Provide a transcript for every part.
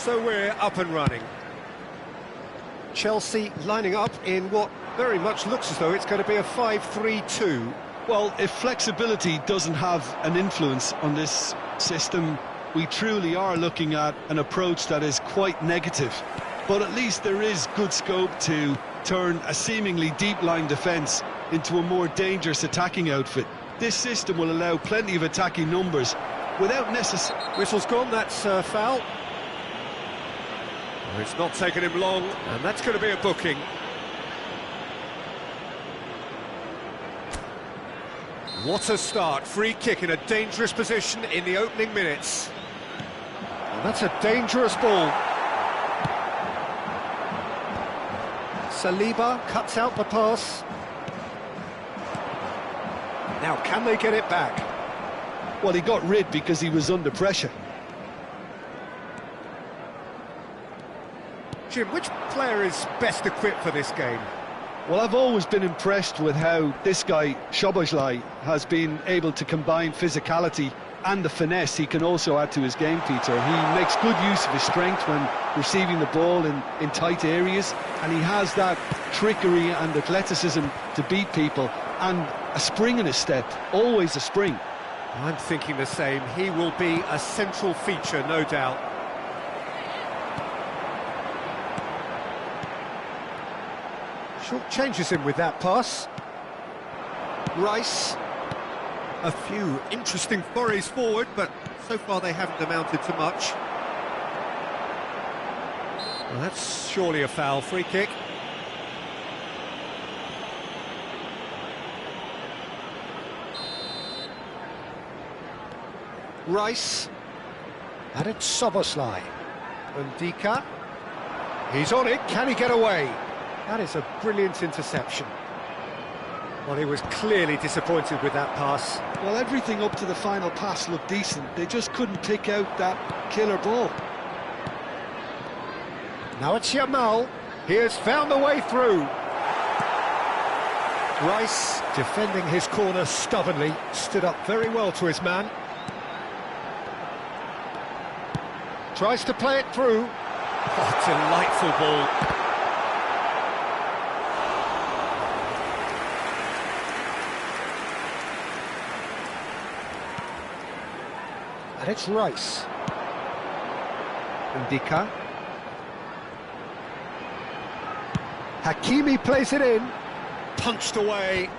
So we're up and running. Chelsea lining up in what very much looks as though it's going to be a 5-3-2. Well, if flexibility doesn't have an influence on this system, we truly are looking at an approach that is quite negative. But at least there is good scope to turn a seemingly deep-line defence into a more dangerous attacking outfit. This system will allow plenty of attacking numbers without necessary... Whistle's gone, that's foul. It's not taken him long, and that's going to be a booking. What a start, free kick in a dangerous position in the opening minutes. And that's a dangerous ball. Saliba cuts out the pass. Now, can they get it back? Well, he got rid because he was under pressure. Jim, which player is best equipped for this game? Well, I've always been impressed with how this guy, Szoboszlai, has been able to combine physicality and the finesse he can also add to his game, Peter. He makes good use of his strength when receiving the ball in tight areas, and he has that trickery and athleticism to beat people, and a spring in his step, always a spring. I'm thinking the same. He will be a central feature, no doubt. Short changes him with that pass. Rice. A few interesting forays forward, but so far they haven't amounted to much. Well, that's surely a foul. Free kick. Rice. And it's Szoboszlai. Ndika. He's on it. Can he get away? That is a brilliant interception. Well, he was clearly disappointed with that pass. Well, everything up to the final pass looked decent. They just couldn't pick out that killer ball. Now it's Yamal. He has found the way through. Rice, defending his corner stubbornly, stood up very well to his man. Tries to play it through. Oh, delightful ball. And it's Rice. Ndika. Hakimi plays it in. Punched away.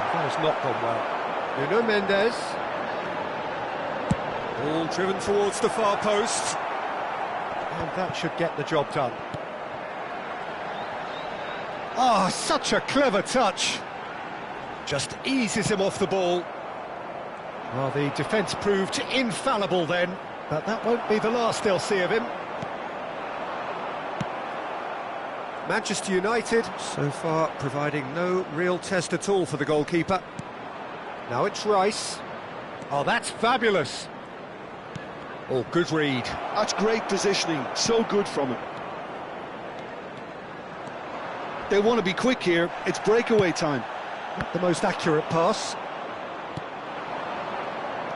That has not gone well. Nuno Mendes. All driven towards the far post. And that should get the job done. Ah, such a clever touch. Just eases him off the ball. Well, the defence proved infallible then, but that won't be the last they'll see of him. Manchester United, so far, providing no real test at all for the goalkeeper. Now it's Rice. Oh, that's fabulous. Oh, good read. That's great positioning, so good from him. They want to be quick here, it's breakaway time. Not the most accurate pass.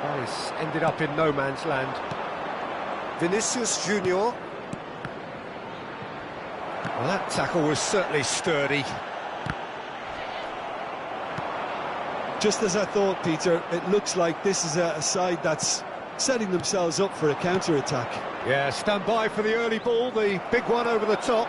Rice ended up in no man's land. Vinicius Junior. Well, that tackle was certainly sturdy. Just as I thought, Peter, it looks like this is a side that's setting themselves up for a counter-attack. Yeah, stand by for the early ball, the big one over the top.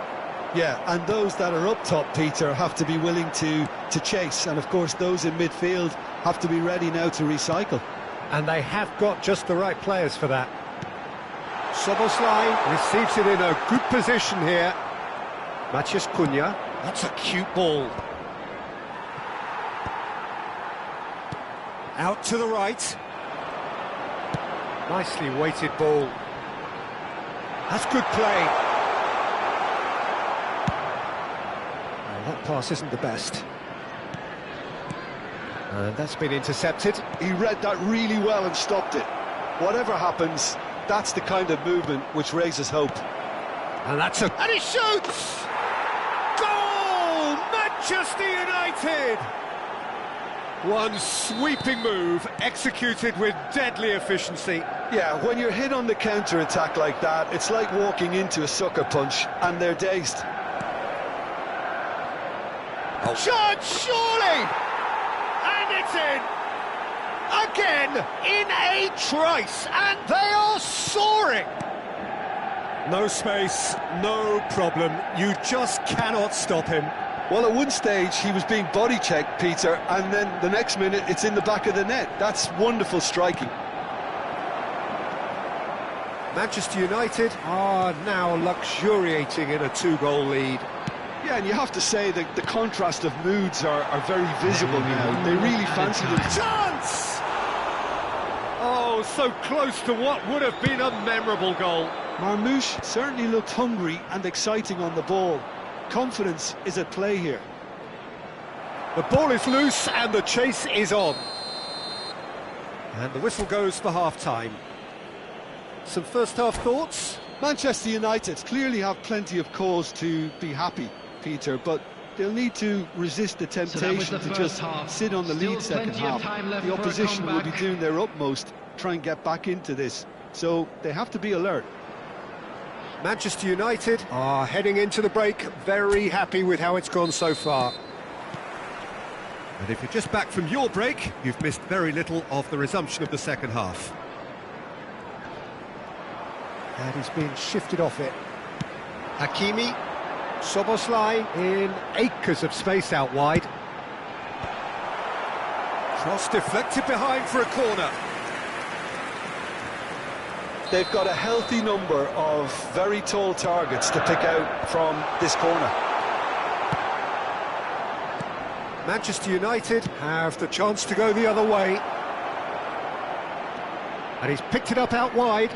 Yeah, and those that are up top, Peter, have to be willing to chase, and of course those in midfield have to be ready now to recycle. And they have got just the right players for that. Szoboszlai receives it in a good position here. Maciej Cunha, that's a cute ball. Out to the right. Nicely weighted ball. That's good play. That pass isn't the best. And that's been intercepted. He read that really well and stopped it. Whatever happens, that's the kind of movement which raises hope. And and he shoots! Goal! Manchester United! One sweeping move, executed with deadly efficiency. Yeah, when you're hit on the counter-attack like that, it's like walking into a sucker punch, and they're dazed. Oh. Shot, surely! And it's in! Again, in a trice, and they are soaring! No space, no problem. You just cannot stop him. Well, at one stage, he was being body-checked, Peter, and then the next minute, it's in the back of the net. That's wonderful striking. Manchester United are now luxuriating in a 2-goal lead. Yeah, and you have to say that the contrast of moods are very visible now. They really fancy them. Chance! Oh, so close to what would have been a memorable goal. Marmoush certainly looked hungry and exciting on the ball. Confidence is at play here. The ball is loose and the chase is on. And the whistle goes for half-time. Some first-half thoughts? Manchester United clearly have plenty of cause to be happy, Peter, but they'll need to resist the temptation to just sit on the lead second half. The opposition will be doing their utmost to try and get back into this, so they have to be alert. Manchester United are heading into the break very happy with how it's gone so far. And if you're just back from your break, you've missed very little of the resumption of the second half. And he's being shifted off it. Hakimi, Szoboszlai in acres of space out wide. Cross deflected behind for a corner. They've got a healthy number of very tall targets to pick out from this corner. Manchester United have the chance to go the other way. And he's picked it up out wide.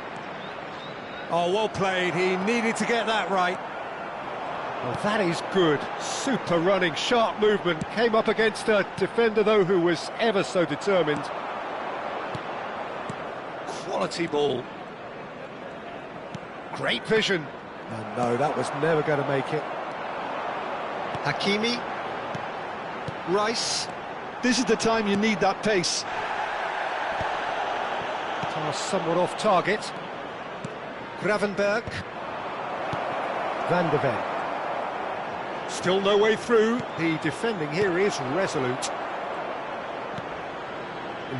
Oh, well played. He needed to get that right. Well, that is good. Super running, sharp movement. Came up against a defender, though, who was ever so determined. Quality ball. Great vision. Oh, no, that was never going to make it. Hakimi. Rice. This is the time you need that pace. Pass somewhat off target. Gravenberg. Van de Ven. Still no way through. The defending here is resolute.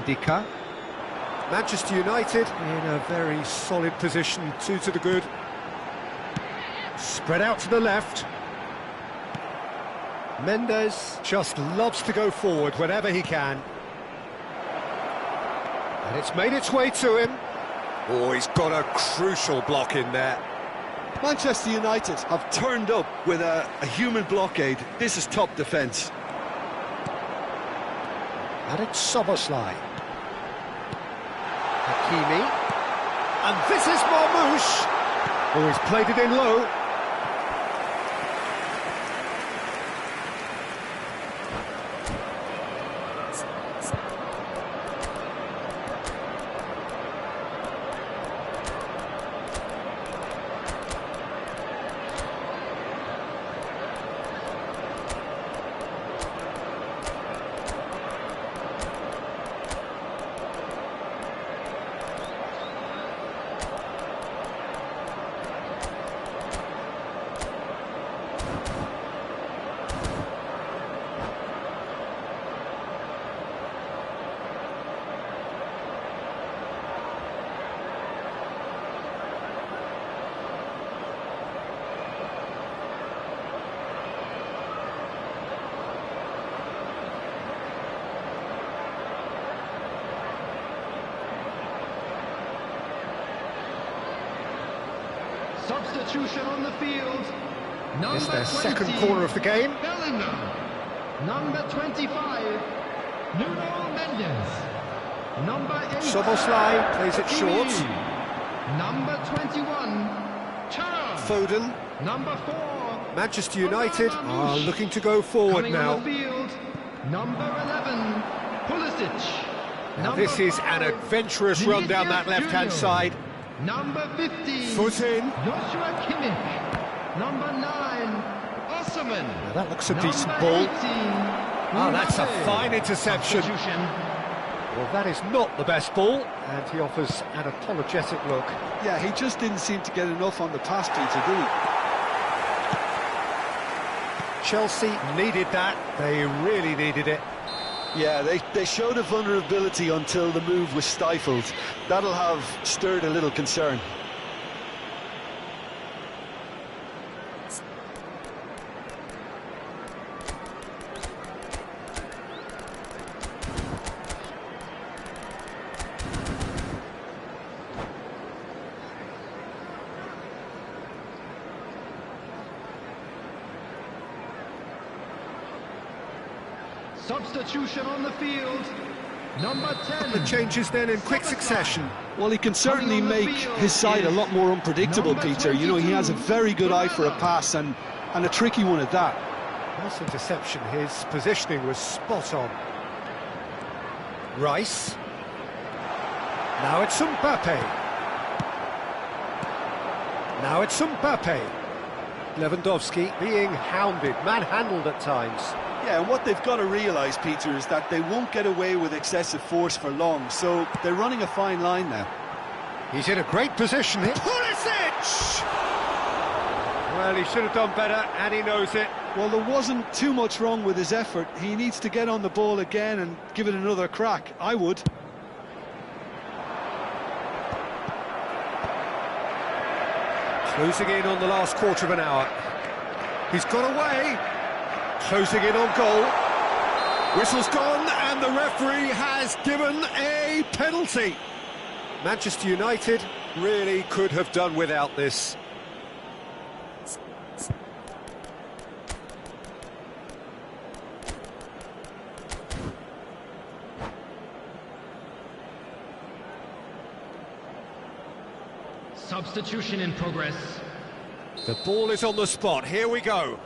Ndika. Manchester United in a very solid position, 2 to the good. Spread out to the left. Mendes just loves to go forward whenever he can. And it's made its way to him. Oh, he's got a crucial block in there. Manchester United have turned up with a human blockade. This is top defence. And it's Szoboszlai. Hakimi. And this is Marmoush. Oh, he's played it in low. Substitution on the field. It's their second corner of the game. Bellingham. Number 25, Nuno Mendes. Number 8, Szoboszlai plays it short. Number 21, Charles. Foden. Number 4, Manchester United are looking to go forward coming now. on the field. Number 11, Pulisic. Now this is an adventurous run down that left-hand side. Number 15, Foot in. Joshua Kimmich. Number 9, Osman. Now that looks a decent Number ball. 18, Oh, that's a fine interception. Substitution. Well, that is not the best ball, and he offers an apologetic look. Yeah, he just didn't seem to get enough on the pass, Peter, did he? Chelsea needed that. They really needed it. Yeah, they showed a vulnerability until the move was stifled. That'll have stirred a little concern. Substitution on the field. Number 10. The changes then in quick succession. Well, he can certainly make his side a lot more unpredictable, Peter. You know, he has a very good eye for a pass, and a tricky one at that. Nice interception. His positioning was spot on. Rice. Now it's Mbappe. Now it's Mbappe. Lewandowski being hounded, manhandled at times. Yeah, and what they've got to realise, Peter, is that they won't get away with excessive force for long, so they're running a fine line now. He's in a great position here. Pulisic! Well, he should have done better, and he knows it. Well, there wasn't too much wrong with his effort. He needs to get on the ball again and give it another crack. I would. Closing in on the last quarter of an hour. He's got away. Closing in on goal. Whistle's gone, and the referee has given a penalty. Manchester United really could have done without this. Substitution in progress. The ball is on the spot. Here we go.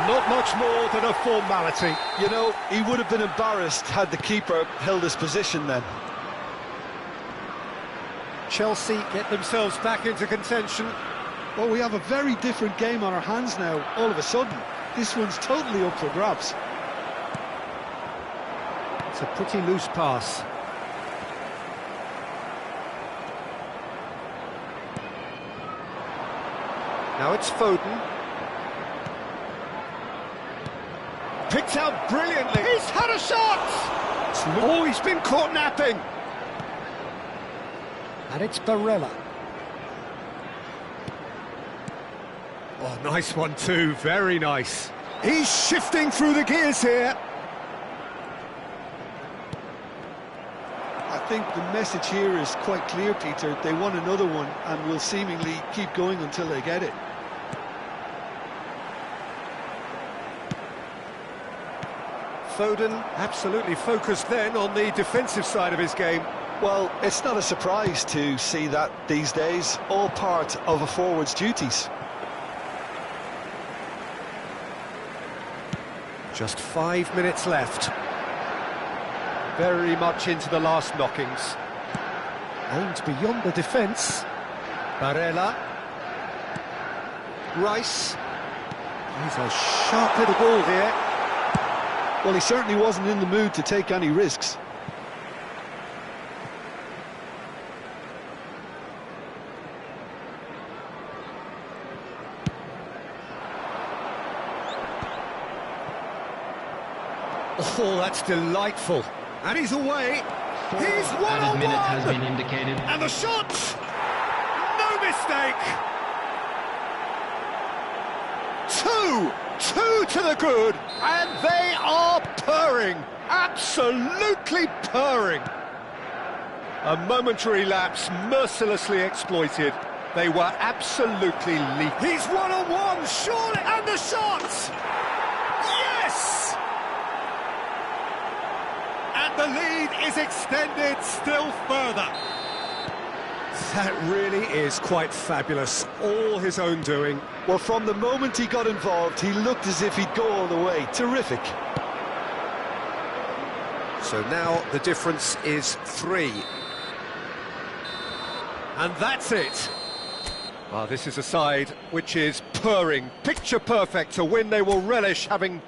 Not much more than a formality. You know, he would have been embarrassed had the keeper held his position then. Chelsea get themselves back into contention. Well, we have a very different game on our hands now, all of a sudden. This one's totally up for grabs. It's a pretty loose pass. Now it's Foden. Picked out brilliantly. He's had a shot! Oh, he's been caught napping. And it's Barella. Oh, nice one too, very nice. He's shifting through the gears here. I think the message here is quite clear, Peter. They want another one and will seemingly keep going until they get it. Foden absolutely focused then on the defensive side of his game. Well, it's not a surprise to see that these days, all part of a forward's duties. Just 5 minutes left. Very much into the last knockings. Aimed beyond the defence. Barella. Rice. He's a sharp little ball here. Well, he certainly wasn't in the mood to take any risks. Oh, that's delightful. And he's away. He's Added minute has one-on-one. been indicated. And the shot! No mistake! Two to the good, and they are purring, absolutely purring. A momentary lapse mercilessly exploited. They were absolutely lethal. He's one-on-one, surely, and the shot! Yes! And the lead is extended still further. That really is quite fabulous, all his own doing. Well, from the moment he got involved, he looked as if he'd go all the way. Terrific. So now the difference is 3. And that's it. Well, this is a side which is purring, picture perfect, a win they will relish, having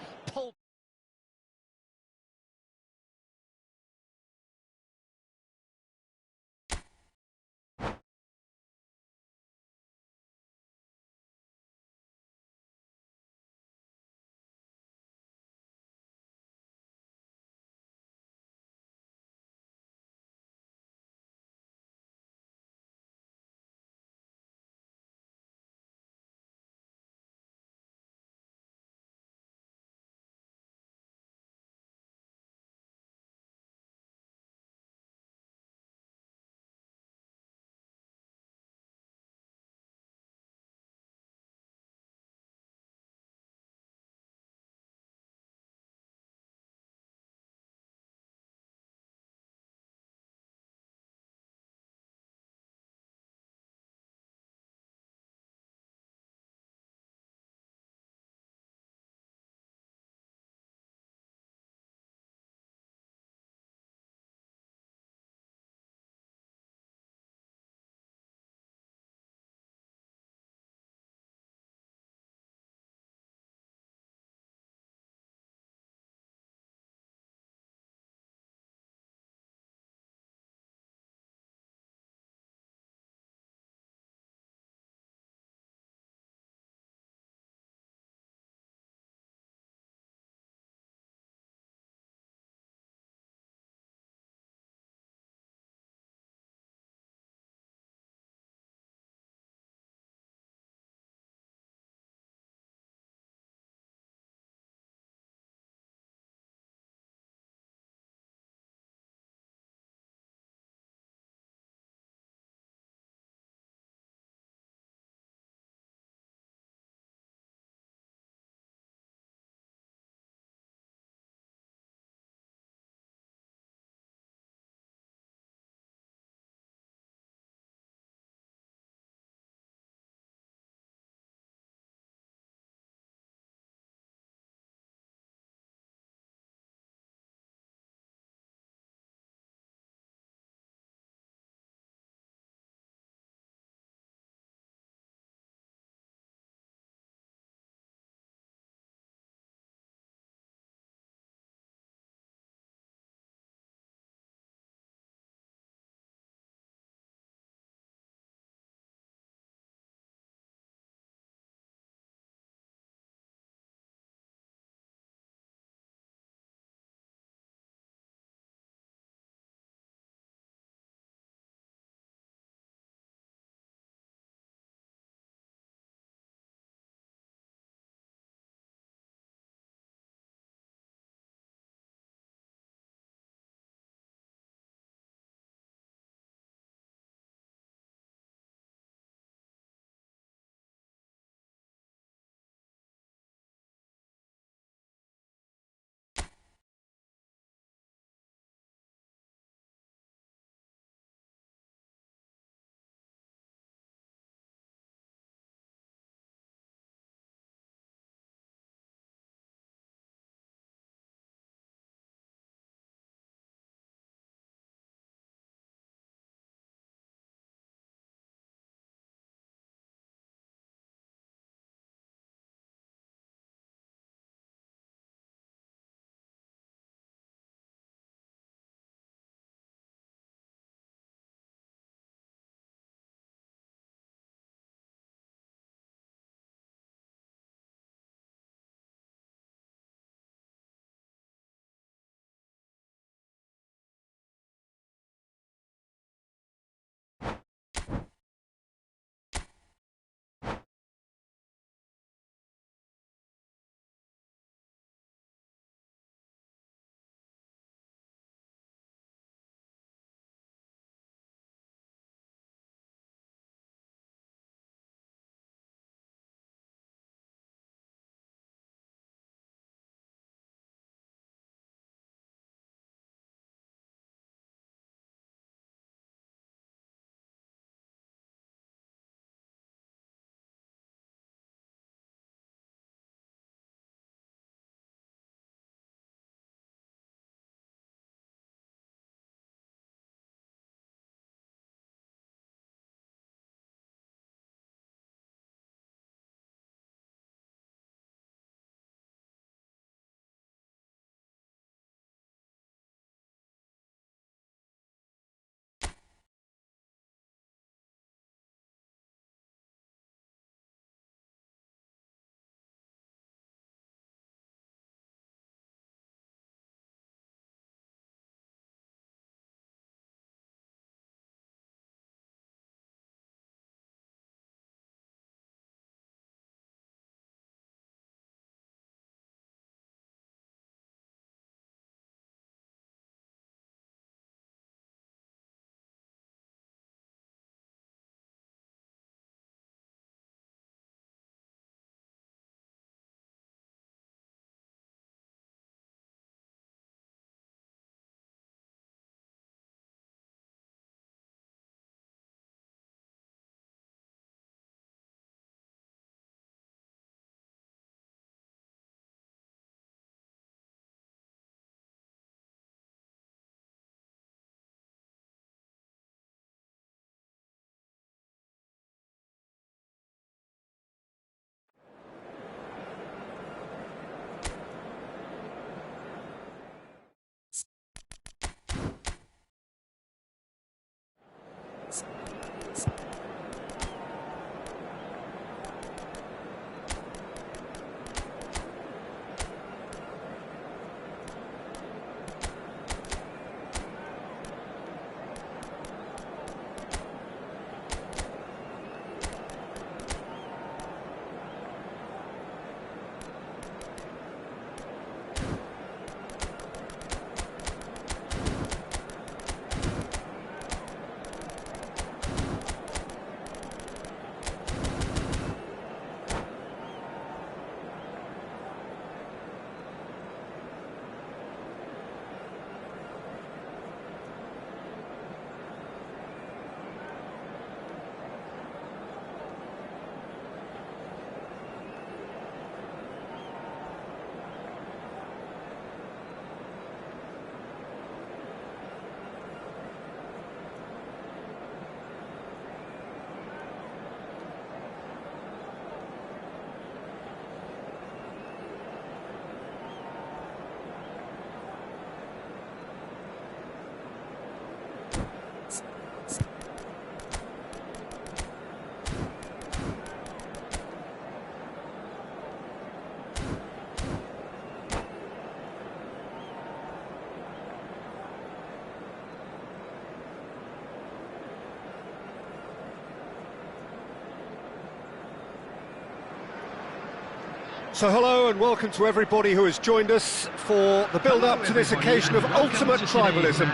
So hello and welcome to everybody who has joined us for the build-up to this occasion of ultimate tribalism.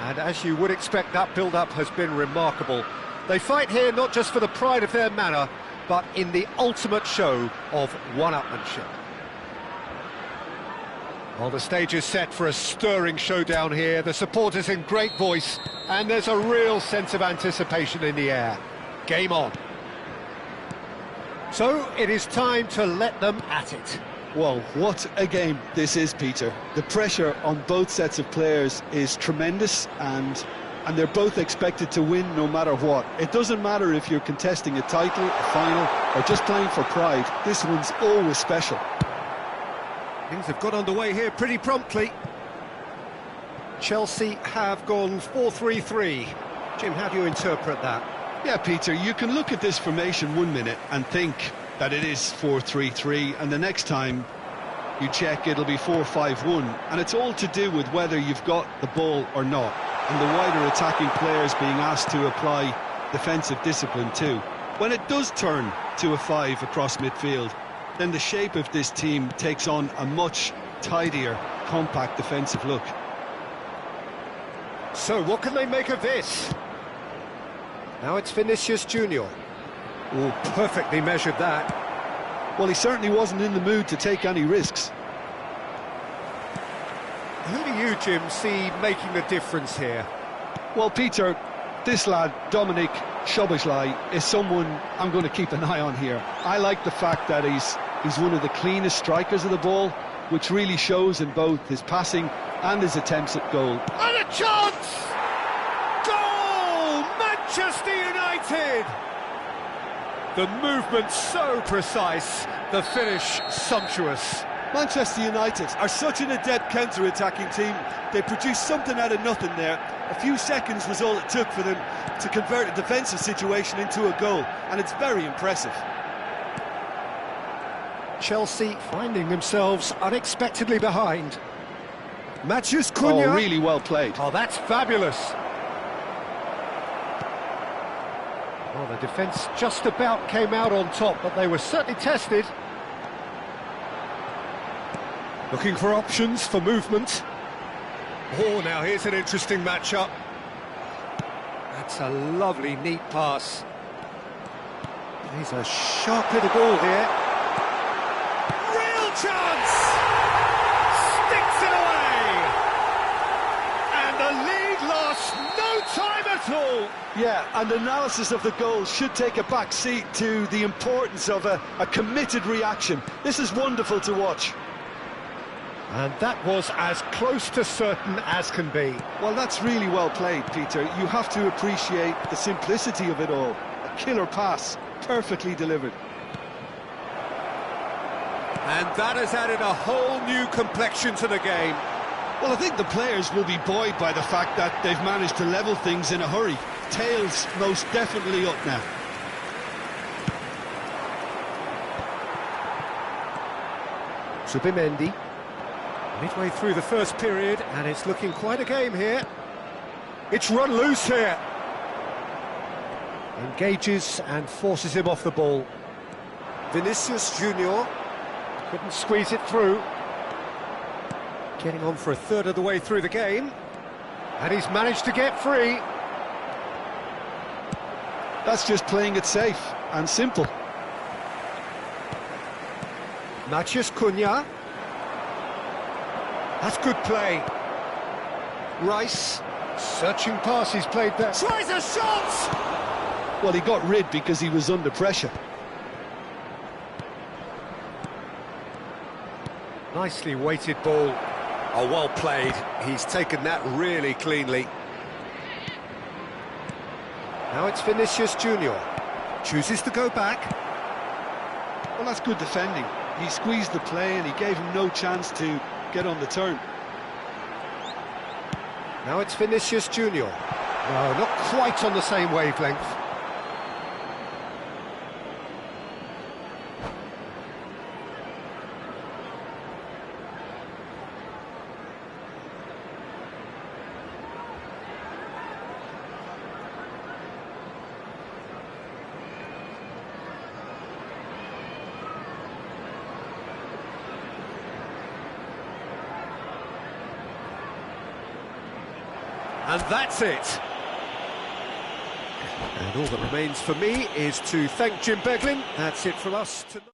And as you would expect, that build-up has been remarkable. They fight here not just for the pride of their manor, but in the ultimate show of one-upmanship. Well, the stage is set for a stirring showdown here. The supporters in great voice, and there's a real sense of anticipation in the air. Game on. So, it is time to let them at it. Well, what a game this is, Peter. The pressure on both sets of players is tremendous, and they're both expected to win no matter what. It doesn't matter if you're contesting a title, a final, or just playing for pride. This one's always special. Things have got underway here pretty promptly. Chelsea have gone 4-3-3. Jim, how do you interpret that? Yeah, Peter, you can look at this formation 1 minute and think that it is 4-3-3, and the next time you check it'll be 4-5-1, and it's all to do with whether you've got the ball or not, and the wider attacking players being asked to apply defensive discipline too. When it does turn to a 5 across midfield, then the shape of this team takes on a much tidier, compact defensive look. So, what can they make of this? Now it's Vinicius Junior. Oh, perfectly measured that. Well, he certainly wasn't in the mood to take any risks. Who do you, Jim, see making the difference here? Well, Peter, this lad, Dominic Szoboszlai, is someone I'm going to keep an eye on here. I like the fact that he's one of the cleanest strikers of the ball, which really shows in both his passing and his attempts at goal. And a chance! Goal! Manchester United! The movement so precise, the finish sumptuous. Manchester United are such an adept counter-attacking team. They produced something out of nothing there. A few seconds was all it took for them to convert a defensive situation into a goal, and it's very impressive. Chelsea finding themselves unexpectedly behind. Matheus Cunha. Oh, really well played. Oh, that's fabulous. Well, the defence just about came out on top, but they were certainly tested. Looking for options for movement. Oh, now here's an interesting matchup. That's a lovely, neat pass. He's a sharp little ball here. Real chance! Sticks it away! And the lead lost no time at all! Yeah, and analysis of the goal should take a back seat to the importance of a committed reaction. This is wonderful to watch. And that was as close to certain as can be. Well, that's really well played, Peter. You have to appreciate the simplicity of it all. A killer pass, perfectly delivered. And that has added a whole new complexion to the game. Well, I think the players will be buoyed by the fact that they've managed to level things in a hurry. tail's most definitely up now. Subimendi. Midway through the first period, and it's looking quite a game here. It's run loose here. Engages and forces him off the ball. Vinicius Junior couldn't squeeze it through. Getting on for a third of the way through the game. And he's managed to get free. That's just playing it safe and simple. Matheus Cunha. That's good play. Rice. Searching pass he's played there. Tries a shot! Well, he got rid because he was under pressure. Nicely weighted ball. Oh, well played. He's taken that really cleanly. Now it's Vinicius Junior. Chooses to go back. Well, that's good defending. He squeezed the play and he gave him no chance to get on the turn. Now it's Vinicius Junior. No, not quite on the same wavelength. And that's it. And all that remains for me is to thank Jim Beglin. That's it from us tonight.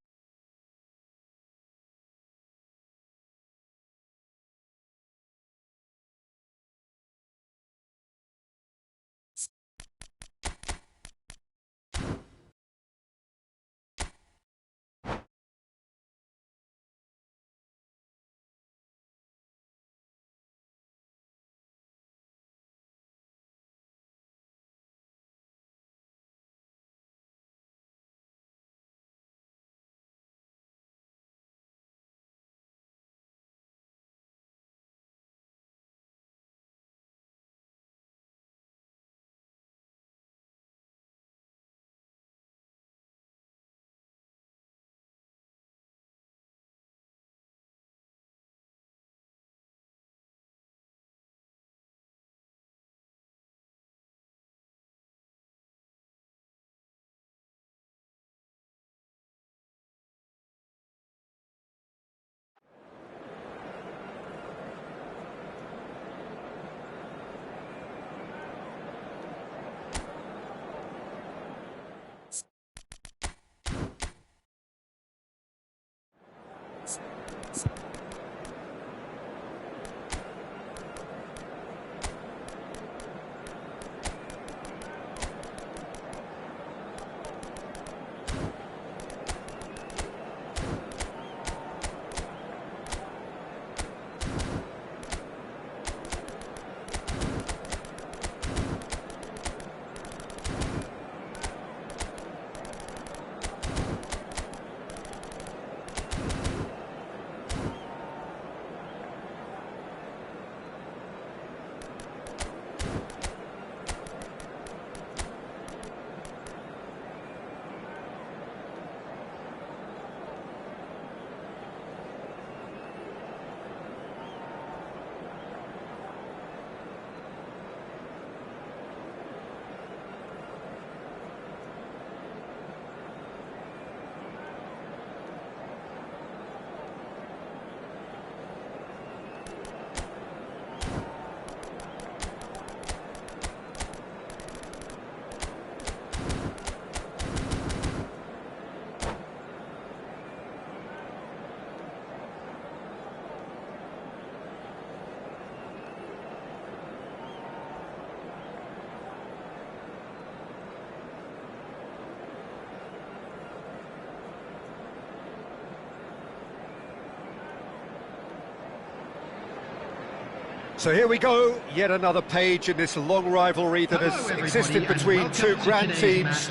So here we go, yet another page in this long rivalry that has existed between two grand teams.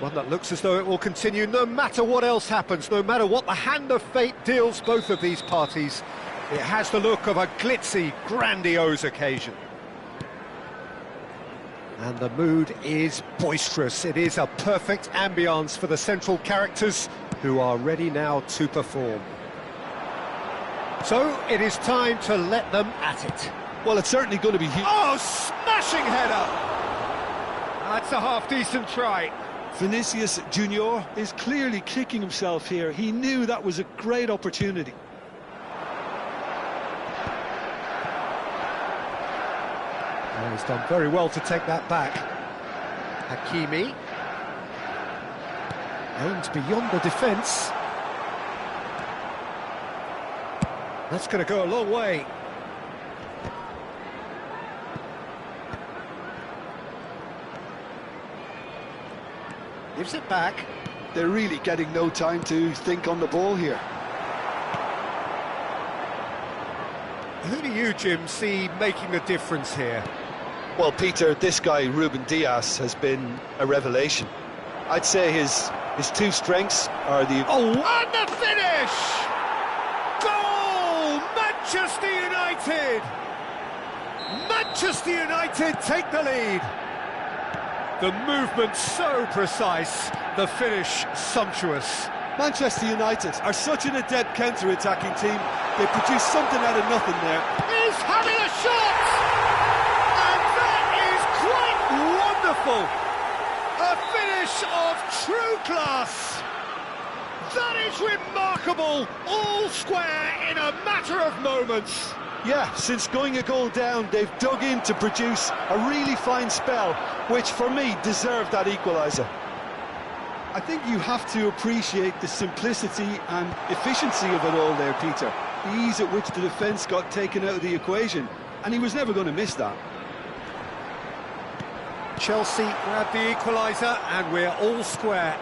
One that looks as though it will continue no matter what else happens, no matter what the hand of fate deals both of these parties. It has the look of a glitzy, grandiose occasion. And the mood is boisterous. It is a perfect ambience for the central characters who are ready now to perform. So it is time to let them at it. Well, it's certainly going to be huge. Oh, smashing header! That's a half-decent try. Vinicius Junior is clearly kicking himself here. He knew that was a great opportunity. Well, he's done very well to take that back. Hakimi. Aims beyond the defence. That's going to go a long way. Gives it back. They're really getting no time to think on the ball here. Who do you, Jim, see making a difference here? Well, Peter, this guy, Ruben Dias, has been a revelation. I'd say his two strengths are the... Oh, and the finish! Goal! Manchester United! Manchester United take the lead. The movement so precise, the finish sumptuous. Manchester United are such an adept counter-attacking team. They produce something out of nothing there. He's having a shot! And that is quite wonderful! A finish of true class! That is remarkable! All square in a matter of moments! Yeah, since going a goal down, they've dug in to produce a really fine spell, which for me deserved that equaliser. I think you have to appreciate the simplicity and efficiency of it all there, Peter. The ease at which the defence got taken out of the equation, and he was never going to miss that. Chelsea grab the equaliser and we're all square.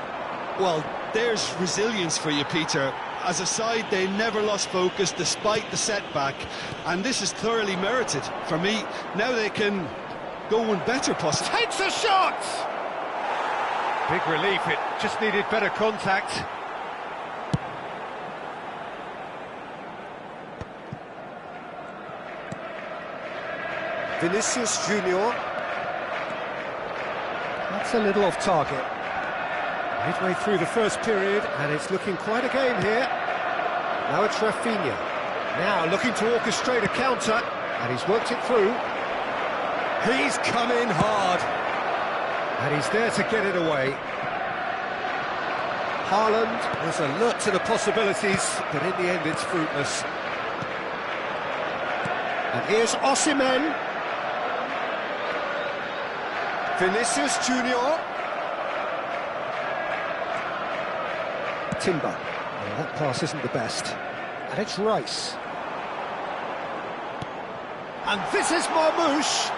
Well, there's resilience for you, Peter. As a side, they never lost focus despite the setback, and this is thoroughly merited. For me, now they can go one better possibly. Takes a shot! Big relief, it just needed better contact. Vinicius Junior. That's a little off target. Midway through the first period, and it's looking quite a game here. Now it's Rafinha. Now looking to orchestrate a counter, and he's worked it through. He's come in hard, and he's there to get it away. Haaland was alert to the possibilities, but in the end it's fruitless. And here's Osimhen. Vinicius Junior. Timber. Well, that pass isn't the best. And it's Rice. And this is Marmoush.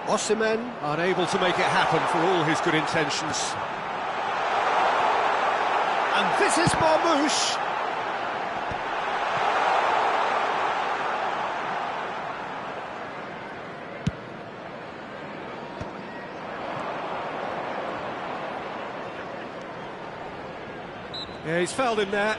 Osimhen unable to make it happen for all his good intentions. And this is Marmoush. Yeah, he's fouled him there.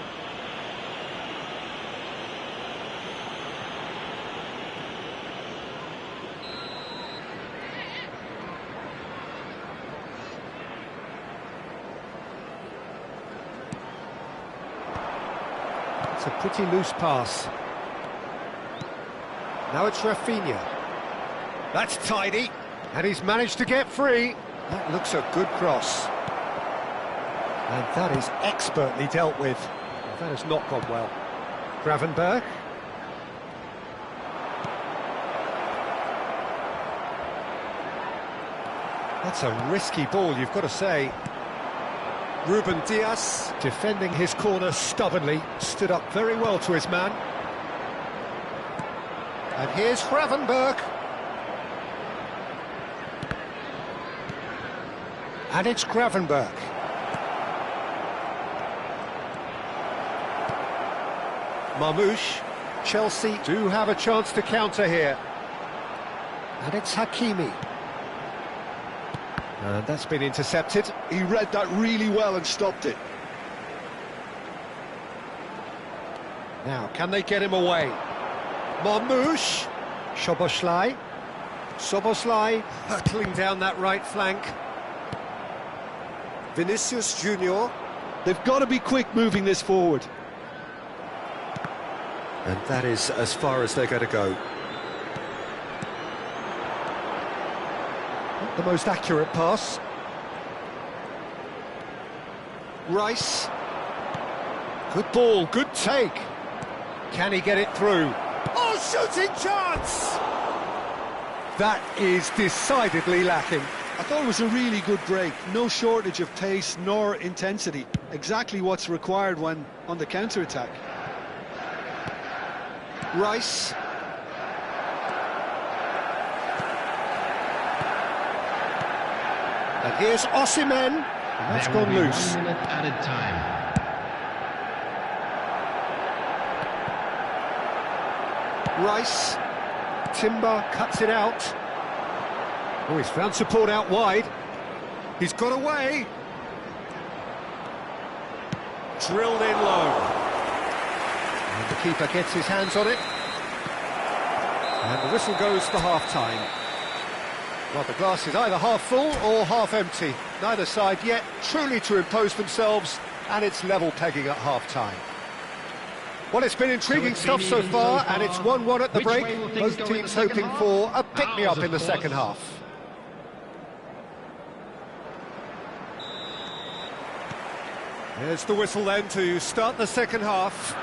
It's a pretty loose pass. Now it's Rafinha. That's tidy, and he's managed to get free. That looks a good cross. And that is expertly dealt with. That has not gone well. Gravenberg. That's a risky ball, you've got to say. Ruben Dias, defending his corner stubbornly, stood up very well to his man. And here's Gravenberg. And it's Gravenberg. Marmoush. Chelsea do have a chance to counter here. And it's Hakimi. And that's been intercepted. He read that really well and stopped it. Now, can they get him away? Marmoush. Szoboszlai. Szoboszlai hurtling down that right flank. Vinicius Junior. They've got to be quick moving this forward. And that is as far as they're going to go. Not the most accurate pass. Rice. Good ball, good take. Can he get it through? Oh, shooting chance! That is decidedly lacking. I thought it was a really good break. No shortage of pace nor intensity. Exactly what's required when on the counter-attack. Rice. And here's Osimhen. And that's gone loose. 1 minute added time. Rice. Timber cuts it out. Oh, he's found support out wide. He's got away. Drilled in low. And the keeper gets his hands on it. And the whistle goes for half-time. Well, the glass is either half full or half empty. Neither side yet truly to impose themselves, and it's level pegging at half-time. Well, it's been intriguing stuff so far, and it's 1-1 at the break. Both teams hoping for a pick-me-up in the second half. There's the whistle then to start the second half.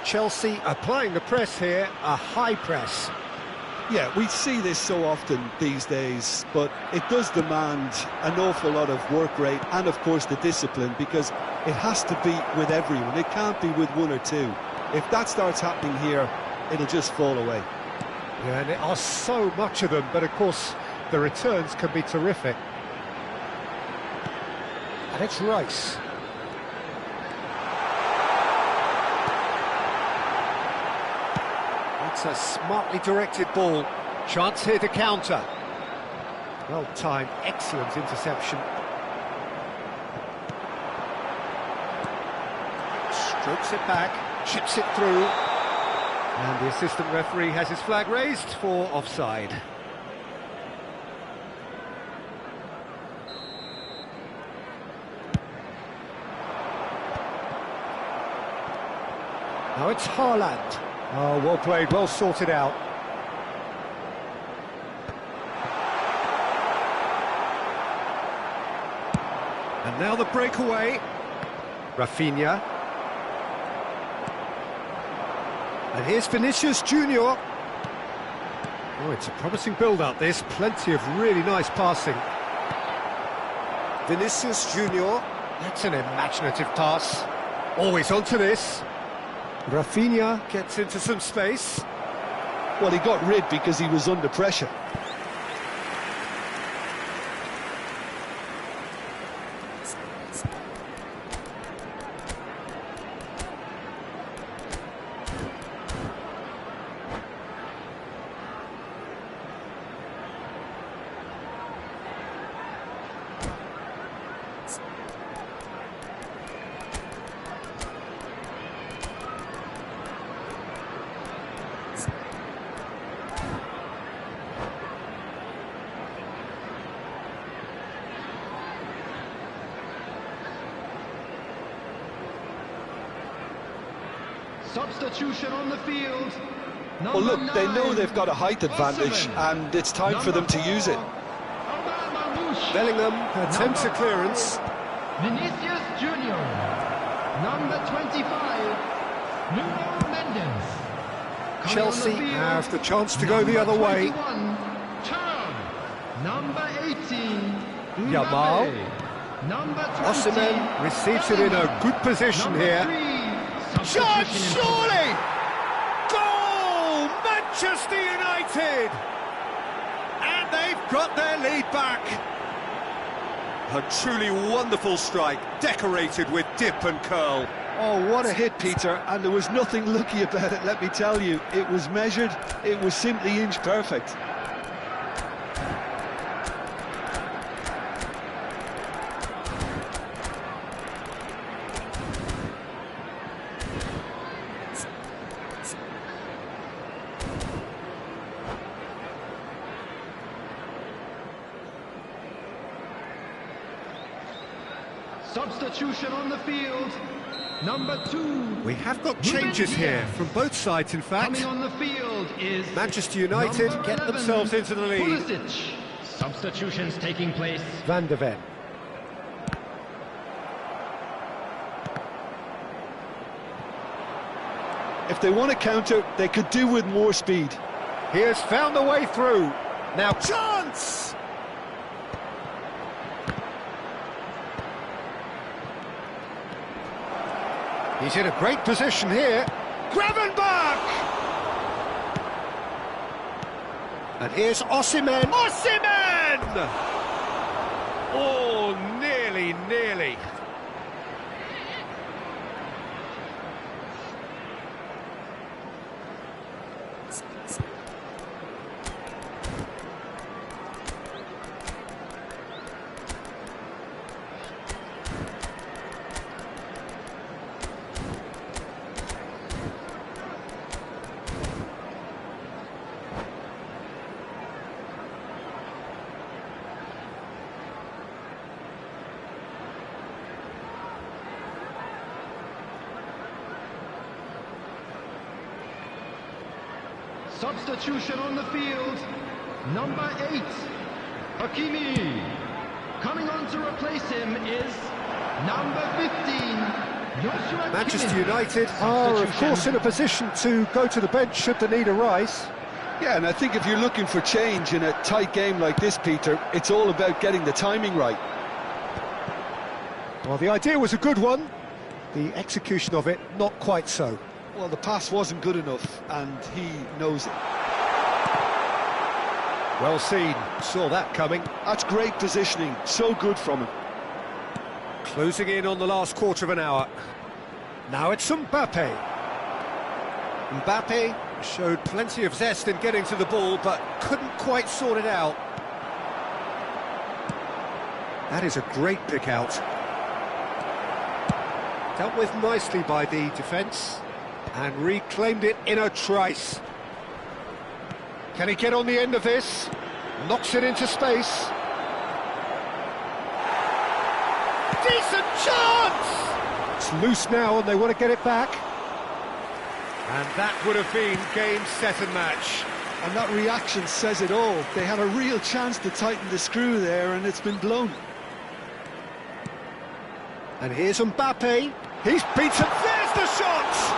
Chelsea applying the press here, a high press. Yeah, we see this so often these days, but it does demand an awful lot of work rate and, of course, the discipline, because it has to be with everyone. It can't be with one or two. If that starts happening here, it'll just fall away. Yeah, and there are so much of them, but of course the returns can be terrific. And it's Rice. It's a smartly directed ball. Chance here to counter. Well timed, excellent interception. Strokes it back, chips it through. And the assistant referee has his flag raised for offside. Now it's Haaland. Oh, well played, well sorted out. And now the breakaway. Rafinha. And here's Vinicius Junior. Oh, it's a promising build-up, this. Plenty of really nice passing. Vinicius Junior. That's an imaginative pass. Always onto this. Rafinha gets into some space. Well, he got rid because he was under pressure. Substitution on the field. Well, look, they know they've got a height advantage, and it's time for them to use it. Bellingham attempts a clearance. Vinicius Junior. Number 25. Nuno Mendes. Chelsea have the chance to go the other way. Turn. Number 18. Yamal. Number 20. Osimhen receives it in a good position here. Shot, surely! Goal! Manchester United! And they've got their lead back. A truly wonderful strike, decorated with dip and curl. Oh, what a hit, Peter, and there was nothing lucky about it, let me tell you. It was measured, it was simply inch perfect. Substitution on the field. Number 2. We have got changes here from both sides, in fact. Coming on the field is Manchester United number get 11, themselves into the lead. Pulisic. Substitutions taking place. Van de Ven. If they want to counter, they could do with more speed. He has found the way through. Now, chance! He's in a great position here. Gravenberch! And here's Osimhen. Osimhen! Oh, nearly. Substitution on the field. Number 8, Hakimi. Coming on to replace him is number 15, Joshua Manchester Kimmich. United are, of course, in a position to go to the bench should the need arise. Yeah, and I think if you're looking for change in a tight game like this, Peter, it's all about getting the timing right. Well, the idea was a good one. The execution of it, not quite so. Well, the pass wasn't good enough, and he knows it. Well seen, saw that coming. That's great positioning, so good from him. Closing in on the last quarter of an hour. Now it's Mbappe. Mbappe showed plenty of zest in getting to the ball, but couldn't quite sort it out. That is a great pick out. Dealt with nicely by the defence, and reclaimed it in a trice. Can he get on the end of this? Knocks it into space. Decent chance! It's loose now and they want to get it back. And that would have been game, set and match. And that reaction says it all. They had a real chance to tighten the screw there, and it's been blown. And here's Mbappe. He's beaten. There's the shot!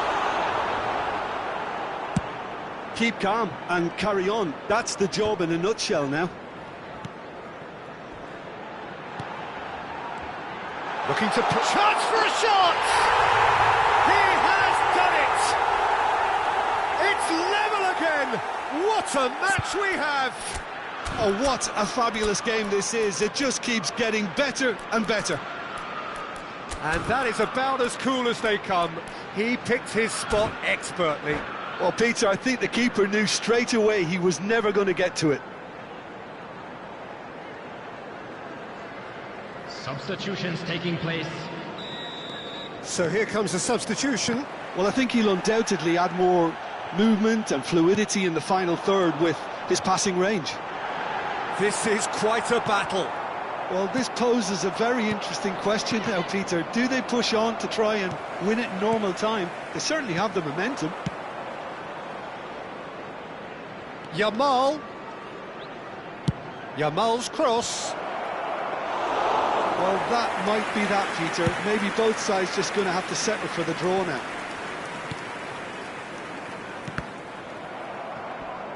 Keep calm and carry on. That's the job in a nutshell now. Looking to put... Chance for a shot! He has done it! It's level again! What a match we have! Oh, what a fabulous game this is. It just keeps getting better and better. And that is about as cool as they come. He picked his spot expertly. Well, Peter, I think the keeper knew straight away he was never going to get to it. Substitutions taking place. So here comes a substitution. Well, I think he'll undoubtedly add more movement and fluidity in the final third with his passing range. This is quite a battle. Well, this poses a very interesting question now, Peter. Do they push on to try and win it in normal time? They certainly have the momentum. Yamal's cross. Well, that might be that, Peter. Maybe both sides just going to have to settle for the draw now.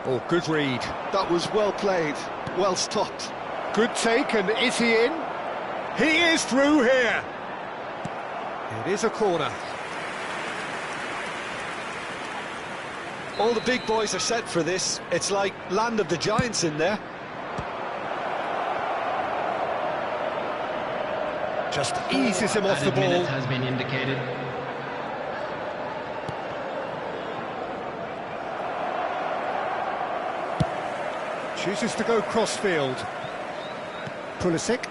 Oh, good read. That was well played, well stopped. Good take, and is he in? He is through here. It is a corner. All the big boys are set for this. It's like land of the giants in there. Just eases him off the Added minute ball. has been indicated. Chooses to go crossfield. Pulisic.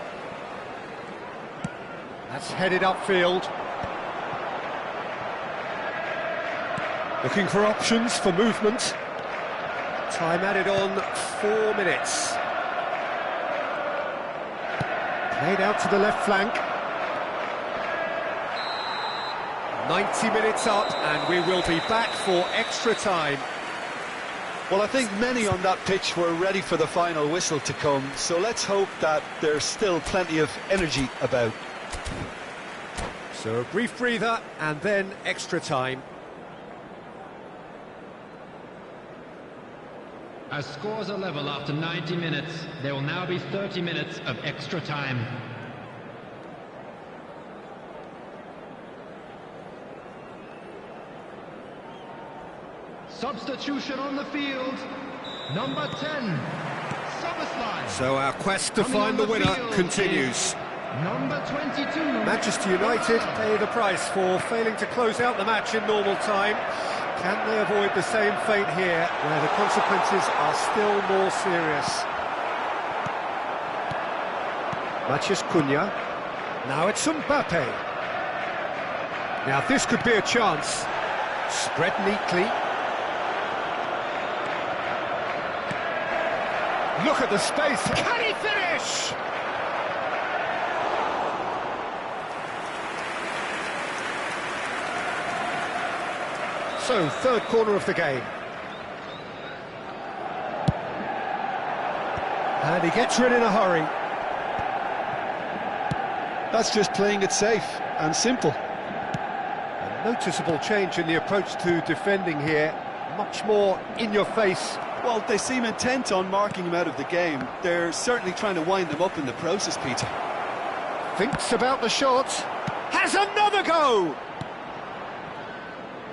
That's headed upfield. Looking for options for movement. Time added on 4 minutes. Played out to the left flank. 90 minutes up, and we will be back for extra time. Well, I think many on that pitch were ready for the final whistle to come, so let's hope that there's still plenty of energy about. So a brief breather, and then extra time. As scores are level after 90 minutes, there will now be 30 minutes of extra time. Substitution on the field, number 10, Soboslai. So our quest to find the winner continues. Number 22. Manchester United pay the price for failing to close out the match in normal time. Can they avoid the same fate here, where the consequences are still more serious? Matheus Cunha. Now it's Mbappe. Now this could be a chance. Spread neatly. Look at the space. Can he finish? So, third corner of the game. And he gets rid in a hurry. That's just playing it safe and simple. A noticeable change in the approach to defending here. Much more in your face. Well, they seem intent on marking him out of the game. They're certainly trying to wind him up in the process, Peter. Thinks about the shot. Has another go!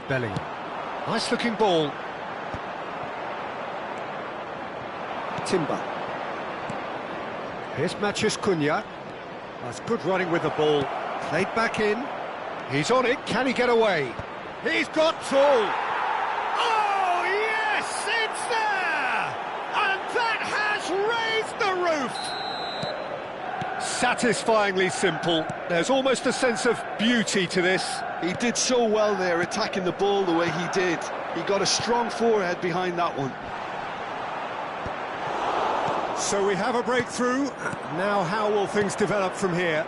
Bellingham. Nice looking ball. Timber. Here's Matheus Cunha. That's good running with the ball. Played back in. He's on it. Can he get away? He's got tall. Oh, yes! It's there! And that has raised the roof! Satisfyingly simple. There's almost a sense of beauty to this. He did so well there, attacking the ball the way he did. He got a strong forehead behind that one. So we have a breakthrough. Now how will things develop from here?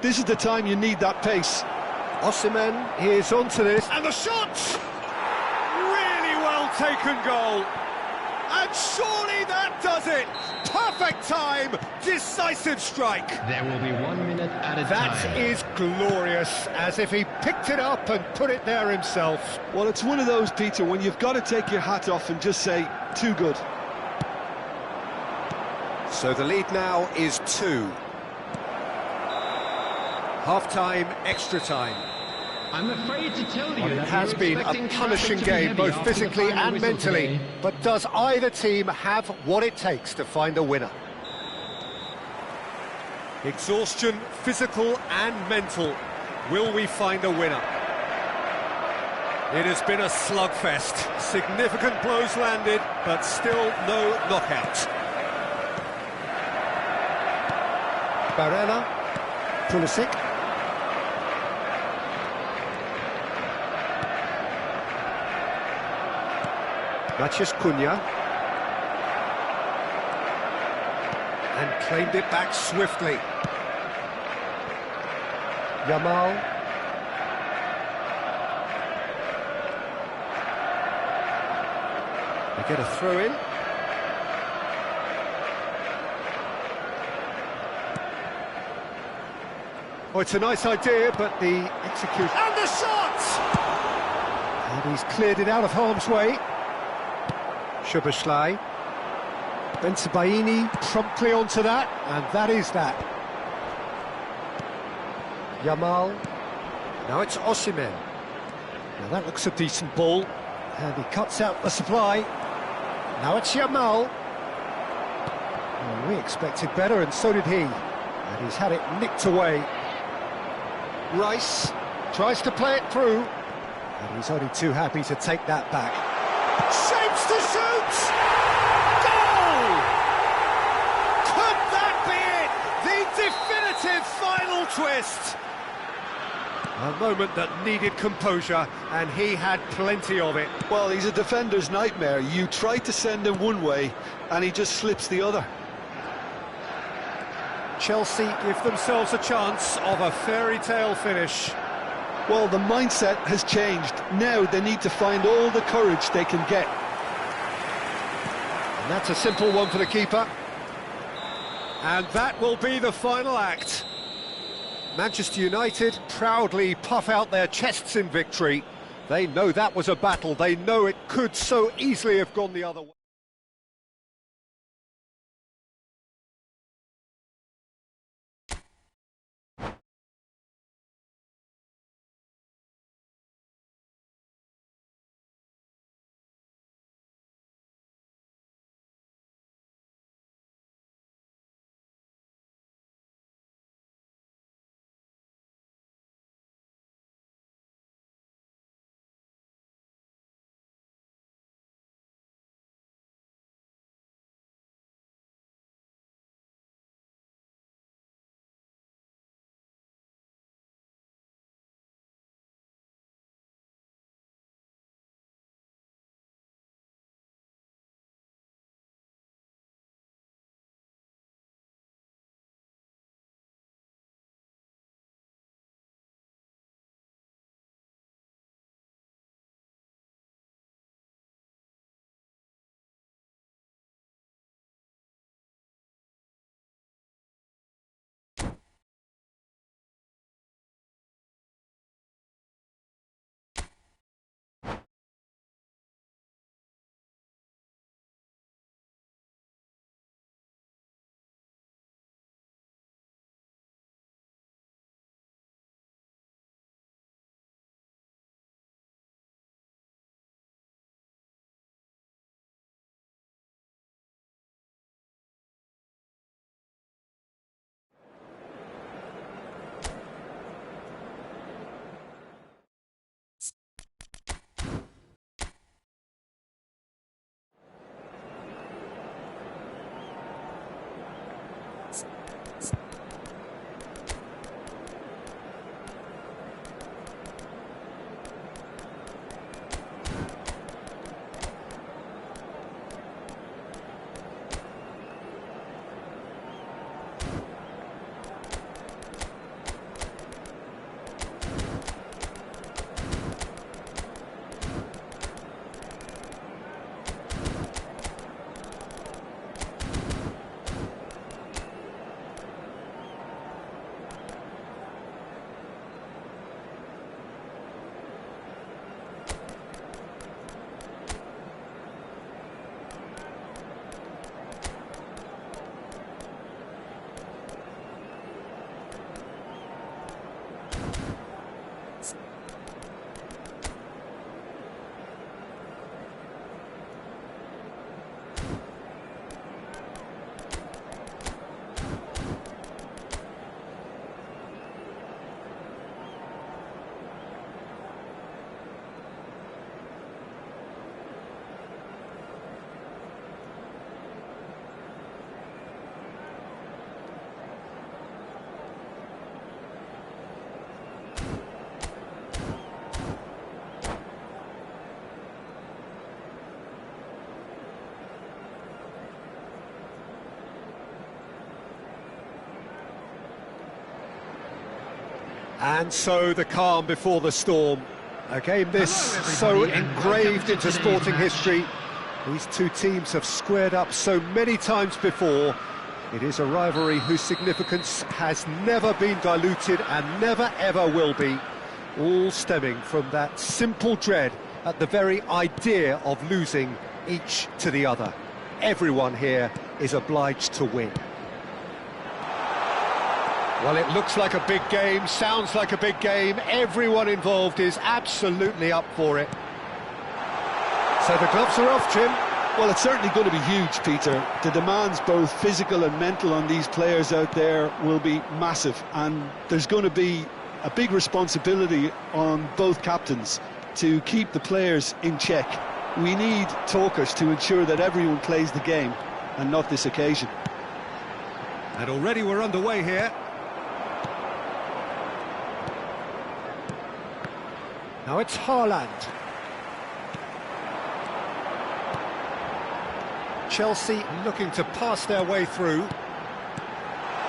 This is the time you need that pace. Osimhen is onto this. And the shot! Really well taken goal. And surely that does it. Perfect time, decisive strike. There will be 1 minute at a time. That is glorious, as if he picked it up and put it there himself. Well, it's one of those, Peter, when you've got to take your hat off and just say, too good. So the lead now is 2. Half-time, extra time. I'm afraid to tell you Well, it that has been a punishing game, both physically and mentally. But does either team have what it takes to find a winner? Exhaustion, physical and mental. Will we find a winner? It has been a slugfest. Significant blows landed, but still no knockout. Barella, Pulisic. Matheus Cunha. And claimed it back swiftly. Yamal. They get a throw in. Oh, it's a nice idea, but the execution... And the shot! And he's cleared it out of harm's way. Szoboszlai. Bensebaini promptly onto that, and that is that. Yamal. Now it's Osimhen. Now that looks a decent ball, and he cuts out the supply. Now it's Yamal. Well, we expected better, and so did he. And he's had it nicked away. Rice tries to play it through, and he's only too happy to take that back. Shapes to shoot! Goal! Could that be it? The definitive final twist! A moment that needed composure, and he had plenty of it. Well, he's a defender's nightmare. You try to send him one way, and he just slips the other. Chelsea give themselves a chance of a fairy tale finish. Well, the mindset has changed. Now they need to find all the courage they can get. And that's a simple one for the keeper. And that will be the final act. Manchester United proudly puff out their chests in victory. They know that was a battle. They know it could so easily have gone the other way. And so the calm before the storm. A game this so engraved into sporting history. These two teams have squared up so many times before. It is a rivalry whose significance has never been diluted and never ever will be. All stemming from that simple dread at the very idea of losing each to the other. Everyone here is obliged to win. Well, it looks like a big game, sounds like a big game. Everyone involved is absolutely up for it. So the gloves are off, Jim. Well, it's certainly going to be huge, Peter. The demands, both physical and mental, on these players out there will be massive. And there's going to be a big responsibility on both captains to keep the players in check. We need talkers to ensure that everyone plays the game, and not this occasion. And already we're underway here. Now it's Haaland. Chelsea looking to pass their way through.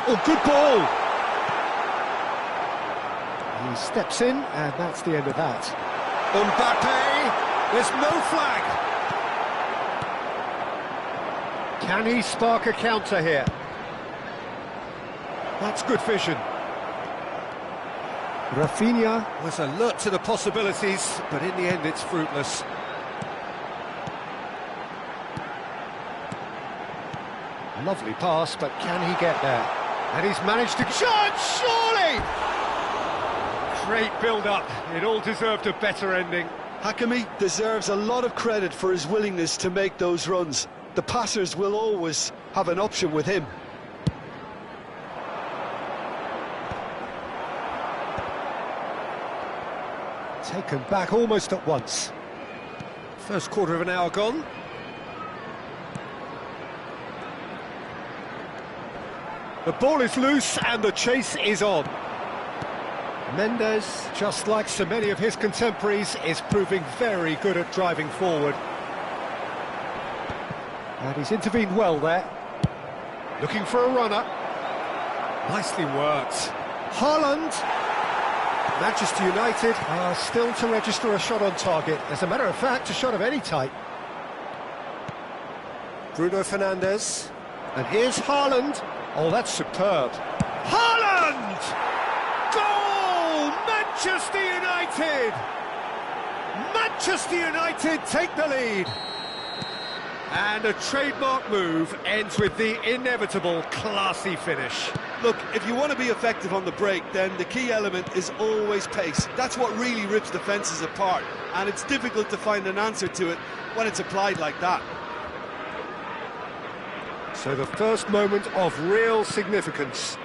Oh, good ball! He steps in, and that's the end of that. Mbappe, there's no flag. Can he spark a counter here? That's good vision. Rafinha was alert to the possibilities, but in the end it's fruitless. Lovely pass, but can he get there? And he's managed to... Shot, surely! Great build-up. It all deserved a better ending. Hakimi deserves a lot of credit for his willingness to make those runs. The passers will always have an option with him. Taken back almost at once. First quarter of an hour gone. The ball is loose and the chase is on. Mendes, just like so many of his contemporaries, is proving very good at driving forward. And he's intervened well there. Looking for a runner. Nicely worked. Haaland. Manchester United are still to register a shot on target. As a matter of fact, a shot of any type. Bruno Fernandes. And here's Haaland. Oh, that's superb. Haaland! Goal! Manchester United! Manchester United take the lead. And a trademark move ends with the inevitable classy finish. Look, if you want to be effective on the break, then the key element is always pace. That's what really rips defences apart, and it's difficult to find an answer to it when it's applied like that. So the first moment of real significance.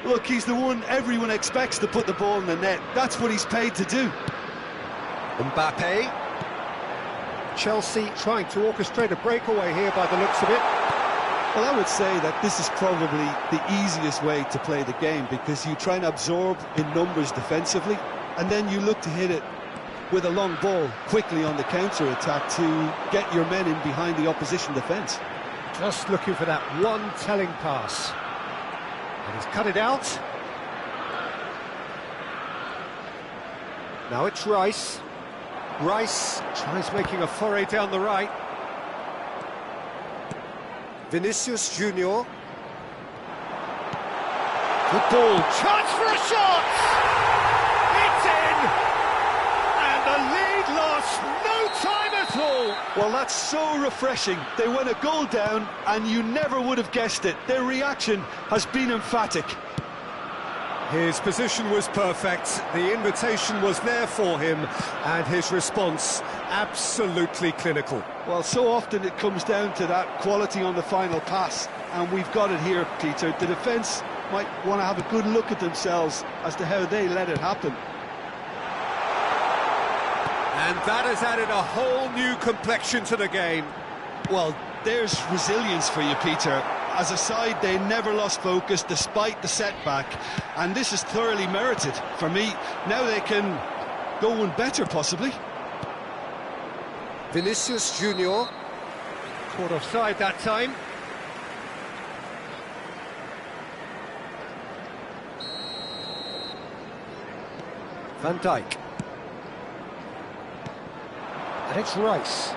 Look, he's the one everyone expects to put the ball in the net. That's what he's paid to do. Mbappe. Chelsea trying to orchestrate a breakaway here by the looks of it. Well, I would say that this is probably the easiest way to play the game, because you try and absorb in numbers defensively, and then you look to hit it with a long ball quickly on the counter-attack to get your men in behind the opposition defence. Just looking for that one telling pass. And he's cut it out. Now it's Rice. Rice tries making a foray down the right. Vinicius Junior. Good ball. Chance for a shot! It's in! And the lead lost no time at all. Well, that's so refreshing. They went a goal down and you never would have guessed it. Their reaction has been emphatic. His position was perfect, the invitation was there for him, and his response absolutely clinical. Well, so often it comes down to that quality on the final pass, and we've got it here, Peter. The defence might want to have a good look at themselves as to how they let it happen. And that has added a whole new complexion to the game. Well, there's resilience for you, Peter. As a side, they never lost focus despite the setback, and this is thoroughly merited for me. Now they can go one better, possibly. Vinicius Junior. Caught offside that time. Van Dijk. And it's Rice.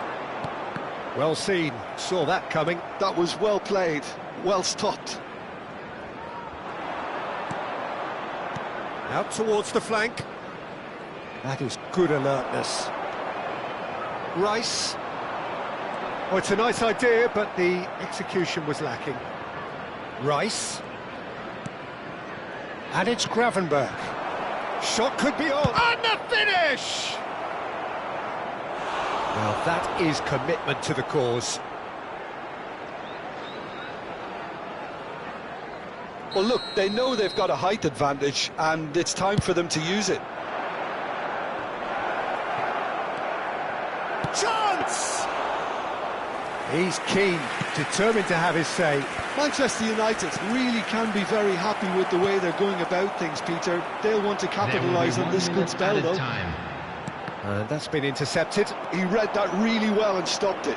Well seen, saw that coming. That was well played, well stopped. Out towards the flank. That is good alertness. Rice. Oh, it's a nice idea, but the execution was lacking. Rice. And it's Gravenberch. Shot could be on. And the finish! Well, that is commitment to the cause. Well, look, they know they've got a height advantage, and it's time for them to use it. Chance! He's keen, determined to have his say. Manchester United really can be very happy with the way they're going about things, Peter. They'll want to capitalise on this good spell, though. And that's been intercepted. He read that really well and stopped it.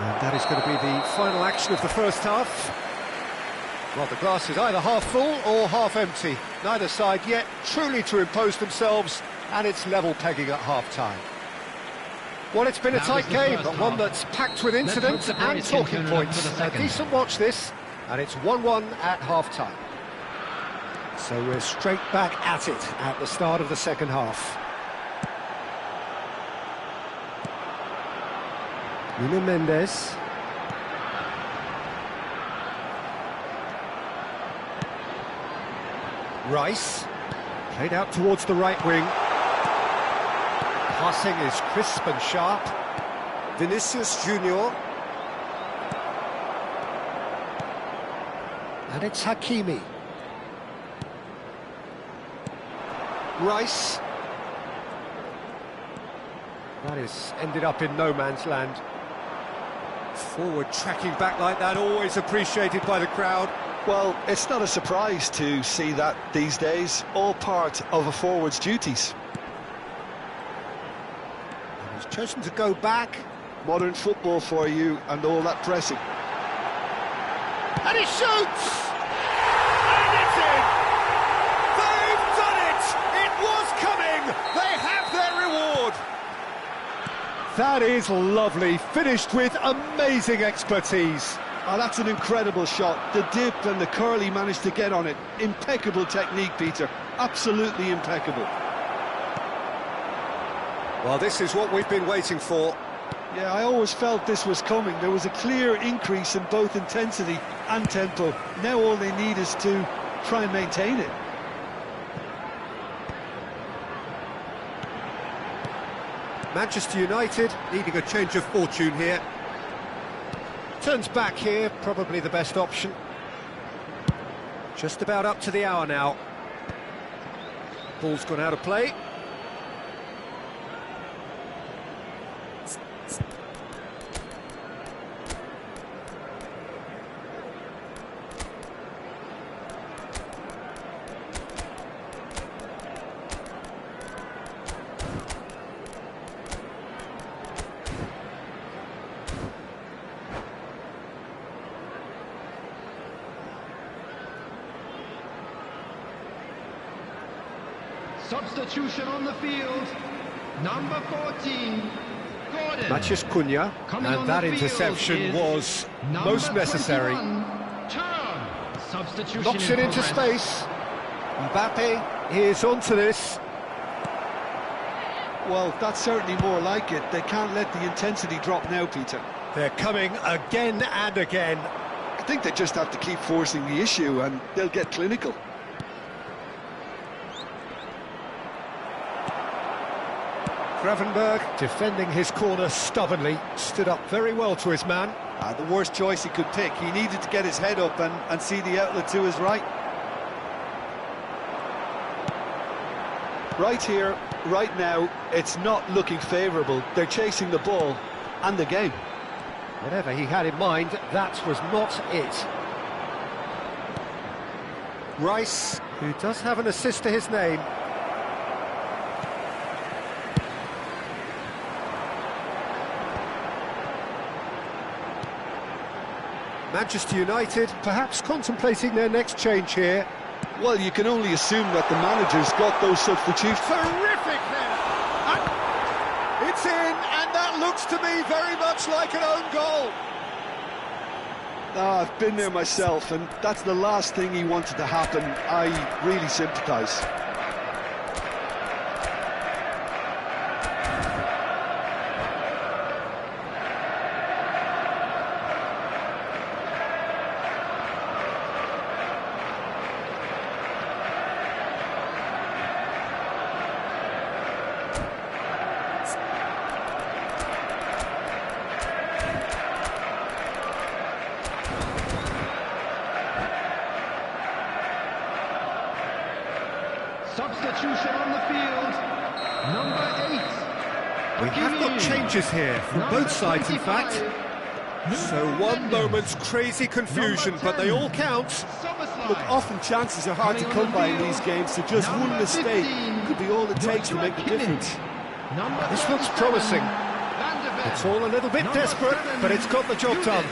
And that is going to be the final action of the first half. Well, the glass is either half full or half empty. Neither side yet truly to impose themselves, and it's level pegging at half-time. Well, it's been a tight game, but one that's packed with incidents and talking points. A decent watch this, and it's 1-1 at half-time. So we're straight back at it at the start of the second half. Nuno Mendes. Rice, played out towards the right wing. Passing is crisp and sharp. Vinicius Junior. And it's Hakimi. Rice. That is ended up in no man's land. Forward tracking back like that, always appreciated by the crowd. Well, it's not a surprise to see that these days, all part of a forward's duties. And he's chosen to go back. Modern football for you and all that pressing. And he shoots! And it's in! They've done it! It was coming! They have their reward! That is lovely, finished with amazing expertise. Oh, that's an incredible shot. The dip and the curl he managed to get on it. Impeccable technique, Peter. Absolutely impeccable. Well, this is what we've been waiting for. Yeah, I always felt this was coming. There was a clear increase in both intensity and tempo. Now all they need is to try and maintain it. Manchester United needing a change of fortune here. Turns back here, probably the best option. Just about up to the hour now. Ball's gone out of play. Substitution on the field, number 14, Gordon. Matches Cunha, and that interception was most necessary. Knocks it into space. Mbappe is onto this. Well, that's certainly more like it. They can't let the intensity drop now, Peter. They're coming again and again. I think they just have to keep forcing the issue and they'll get clinical. Gravenberg defending his corner stubbornly, stood up very well to his man. The worst choice he could pick. He needed to get his head up and see the outlet to his right. Right here, right now, it's not looking favourable. They're chasing the ball and the game. Whatever he had in mind, that was not it. Rice, who does have an assist to his name. Manchester United perhaps contemplating their next change here. Well, you can only assume that the manager's got those substitutions. Terrific there! And it's in, and that looks to me very much like an own goal. I've been there myself, and that's the last thing he wanted to happen. I really sympathise. Substitution on the field, number 8. We have got changes here from both sides, in fact. So one moment's crazy confusion, but they all count. Look, often chances are hard to come by in these games, so just one mistake could be all it takes to make the difference. This looks promising. It's all a little bit desperate, but it's got the job done.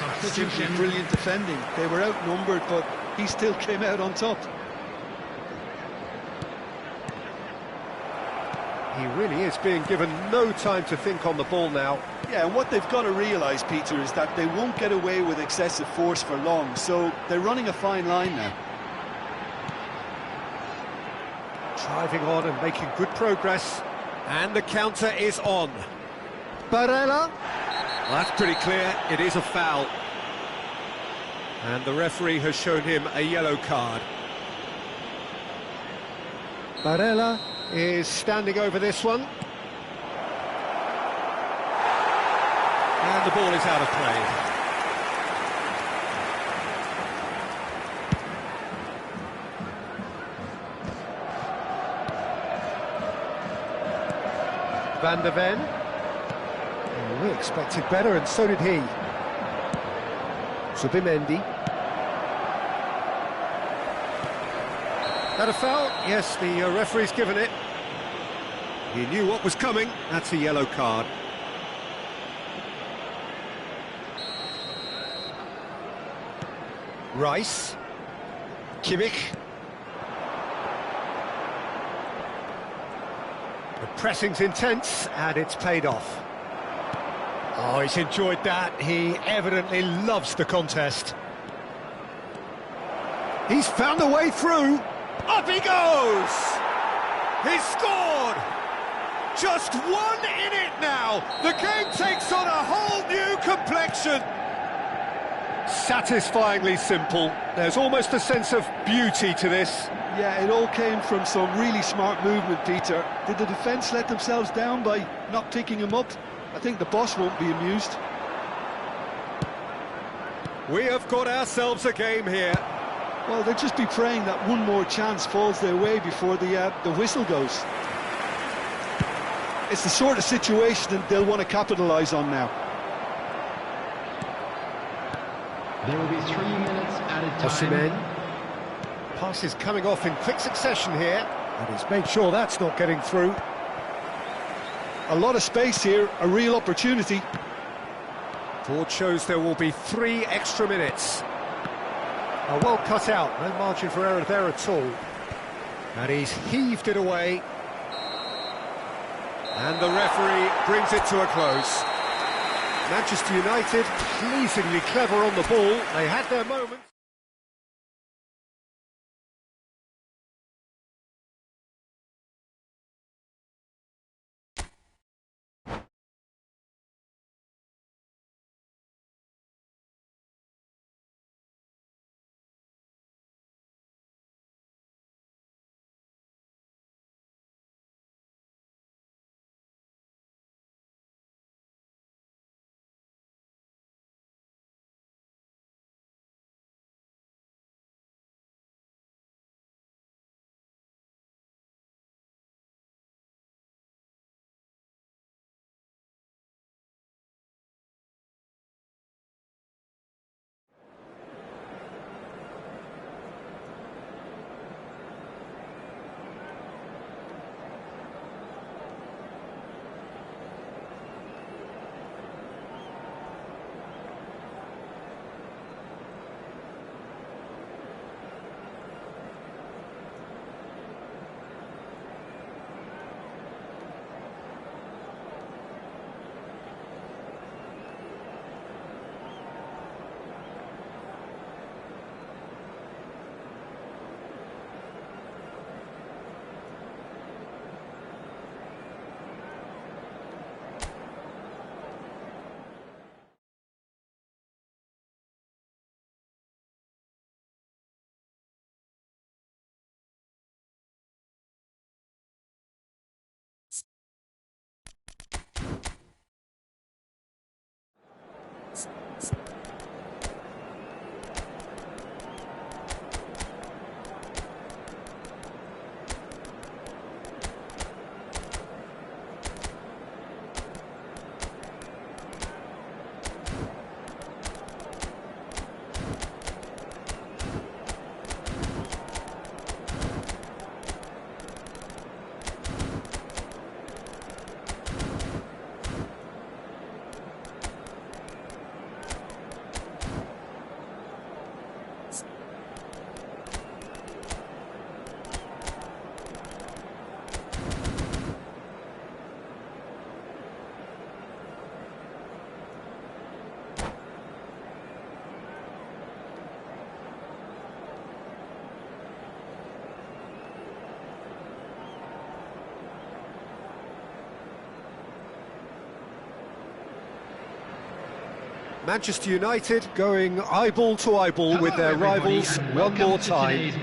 Simply Substitution. brilliant defending. They were outnumbered, but he still came out on top. He really is being given no time to think on the ball now. Yeah, and what they've got to realise, Peter, is that they won't get away with excessive force for long, so they're running a fine line now. Driving on and making good progress. And the counter is on. Barella. Well, that's pretty clear. It is a foul. And the referee has shown him a yellow card. Barella is standing over this one. And the ball is out of play. Van der Ven. Oh, we expected better, and so did he. Subimendi. That a foul? Yes, the referee's given it. He knew what was coming. That's a yellow card. Rice. Kimmich. The pressing's intense, and it's paid off. Oh, he's enjoyed that. He evidently loves the contest. He's found a way through. Up he goes! He's scored! Just 1 in it now. The game takes on a whole new complexion. Satisfyingly simple. There's almost a sense of beauty to this. Yeah, it all came from some really smart movement, Peter. Did the defence let themselves down by not picking him up? I think the boss won't be amused. We have got ourselves a game here. Well, they'll just be praying that one more chance falls their way before the whistle goes. It's the sort of situation that they'll want to capitalise on now. There will be 3 minutes added time. Osimhen. Passes coming off in quick succession here, and he's made sure that's not getting through. A lot of space here, a real opportunity. Board shows there will be 3 extra minutes. Well cut out, no margin for error there at all. And he's heaved it away. And the referee brings it to a close. Manchester United, pleasingly clever on the ball. They had their moments. Manchester United going eyeball to eyeball with their rivals one more time.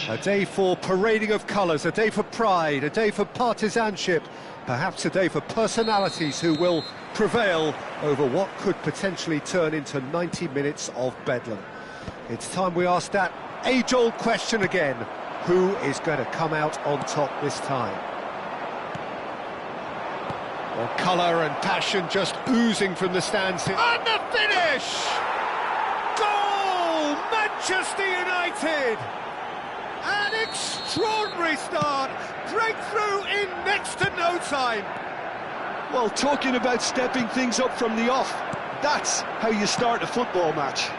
A day for parading of colours, a day for pride, a day for partisanship, perhaps a day for personalities who will prevail over what could potentially turn into 90 minutes of bedlam. It's time we ask that age-old question again: who is going to come out on top this time? Well, colour and passion just oozing from the stands here. And the finish! Goal! Manchester United! An extraordinary start! Breakthrough in next to no time! Well, talking about stepping things up from the off, that's how you start a football match.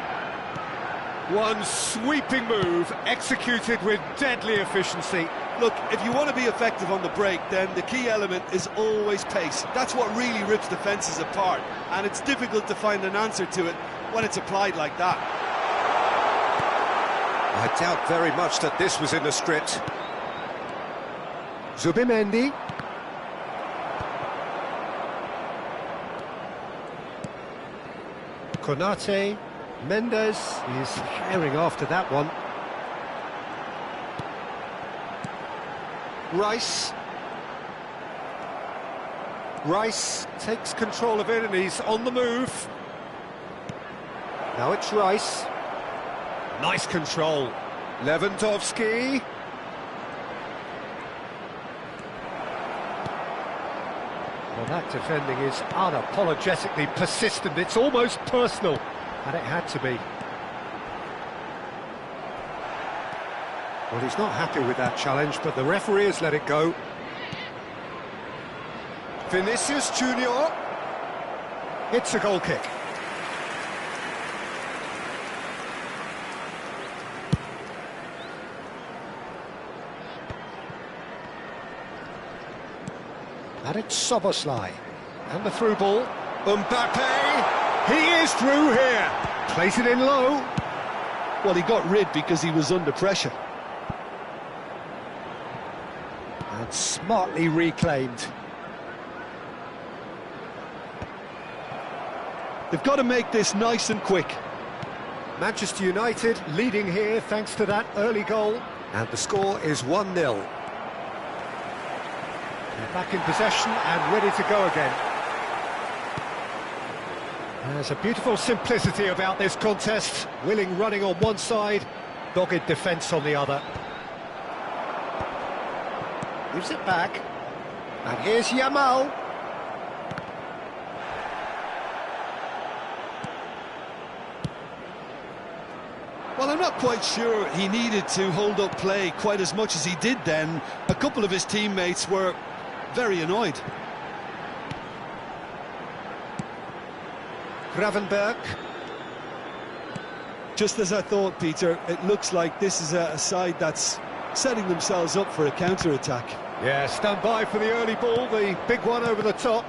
One sweeping move, executed with deadly efficiency. Look, if you want to be effective on the break, then the key element is always pace. That's what really rips defences apart, and it's difficult to find an answer to it when it's applied like that. I doubt very much that this was in the script. Zubimendi. Konate. Mendes is herring after that one. Rice takes control of it and he's on the move. Now it's Rice. Nice control. Lewandowski. Well, that defending is unapologetically persistent. It's almost personal. And it had to be. Well, he's not happy with that challenge, but the referee has let it go. Vinicius Junior. It's a goal kick. And it's Szoboszlai. And the through ball. Mbappe. He is through here. Plays it in low. Well, he got rid because he was under pressure. And smartly reclaimed. They've got to make this nice and quick. Manchester United leading here thanks to that early goal. And the score is 1-0. They're back in possession and ready to go again. There's a beautiful simplicity about this contest. Willing running on one side, dogged defence on the other. Gives it back. And here's Yamal. Well, I'm not quite sure he needed to hold up play quite as much as he did then. A couple of his teammates were very annoyed. Gravenberg. Just as I thought, Peter, it looks like this is a side that's setting themselves up for a counter-attack. Yeah, stand by for the early ball, the big one over the top.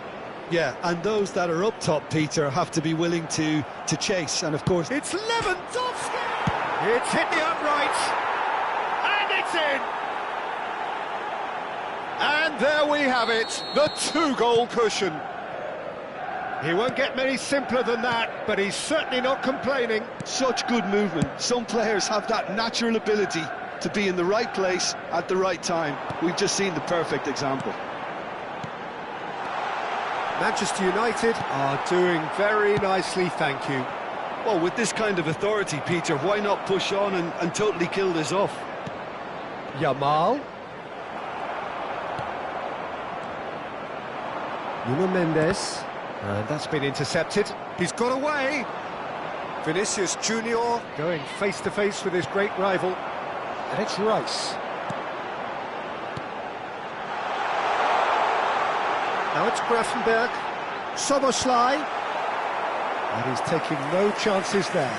Yeah, and those that are up top, Peter, have to be willing to chase, and of course... It's Lewandowski! It's hit the upright, and it's in! And there we have it, the two-goal cushion. He won't get many simpler than that, but he's certainly not complaining. Such good movement. Some players have that natural ability to be in the right place at the right time. We've just seen the perfect example. Manchester United are doing very nicely, thank you. Well, with this kind of authority, Peter, why not push on and totally kill this off? Yamal. Nuno Mendes. And that's been intercepted. He's got away. Vinicius Junior going face-to-face with his great rival. And it's Rice. Now it's Gravenberg. Szoboszlai. And he's taking no chances there.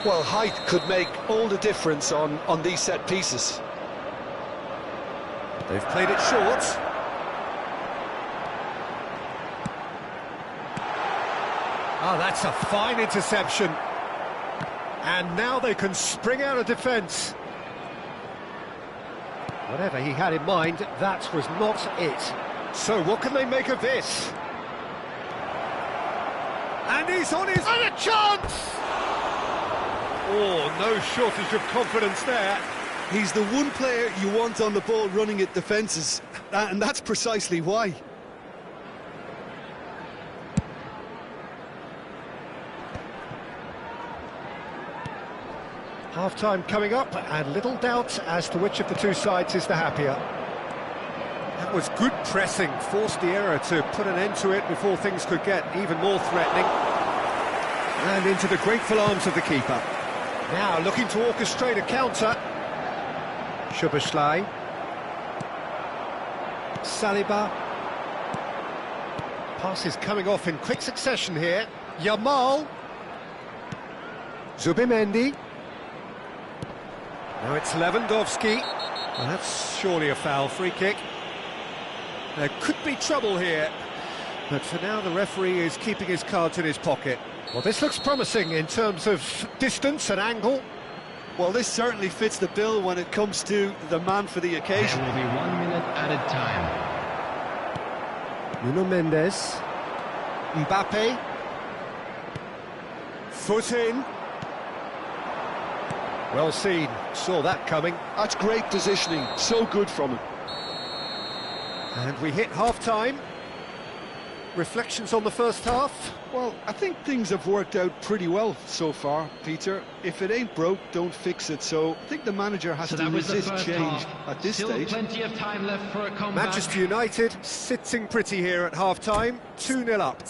Well, height could make all the difference on these set pieces. They've played it short. Oh, that's a fine interception. And now they can spring out of defence. Whatever he had in mind, that was not it. So what can they make of this? And he's on his... And a chance! Oh, no shortage of confidence there. He's the one player you want on the ball running at defences, and that's precisely why. Half-time coming up, and little doubt as to which of the two sides is the happier. That was good pressing, forced the error to put an end to it before things could get even more threatening. And into the grateful arms of the keeper. Now looking to orchestrate a counter. Szoboszlai. Saliba. Passes coming off in quick succession here. Yamal. Zubimendi. Now it's Lewandowski. Well, that's surely a foul, free kick. There could be trouble here, but for now the referee is keeping his cards in his pocket. Well, this looks promising in terms of distance and angle. Well, this certainly fits the bill when it comes to the man for the occasion. There will be 1 minute added time. Nuno Mendes. Mbappe. Foot in. Well seen, saw that coming. That's great positioning, so good from him. And we hit half-time. Reflections on the first half? Well, I think things have worked out pretty well so far, Peter. If it ain't broke, don't fix it. So I think the manager has to resist change at this stage. Still plenty of time left for a comeback. Manchester United sitting pretty here at half-time, 2-0 up.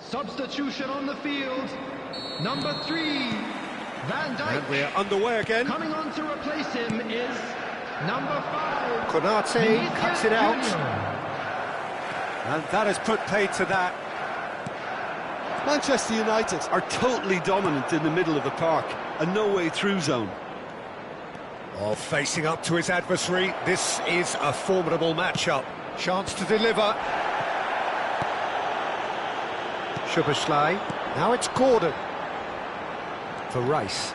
Substitution on the field. Number 3, Van Dijk. And we're underway again. Coming on to replace him is number 5. Konate cuts it out. Junior. And that has put paid to that. Manchester United are totally dominant in the middle of the park, a no-way-through zone. Oh, facing up to his adversary, this is a formidable matchup. Chance to deliver. Szoboszlai. Now it's Gordon. For Rice.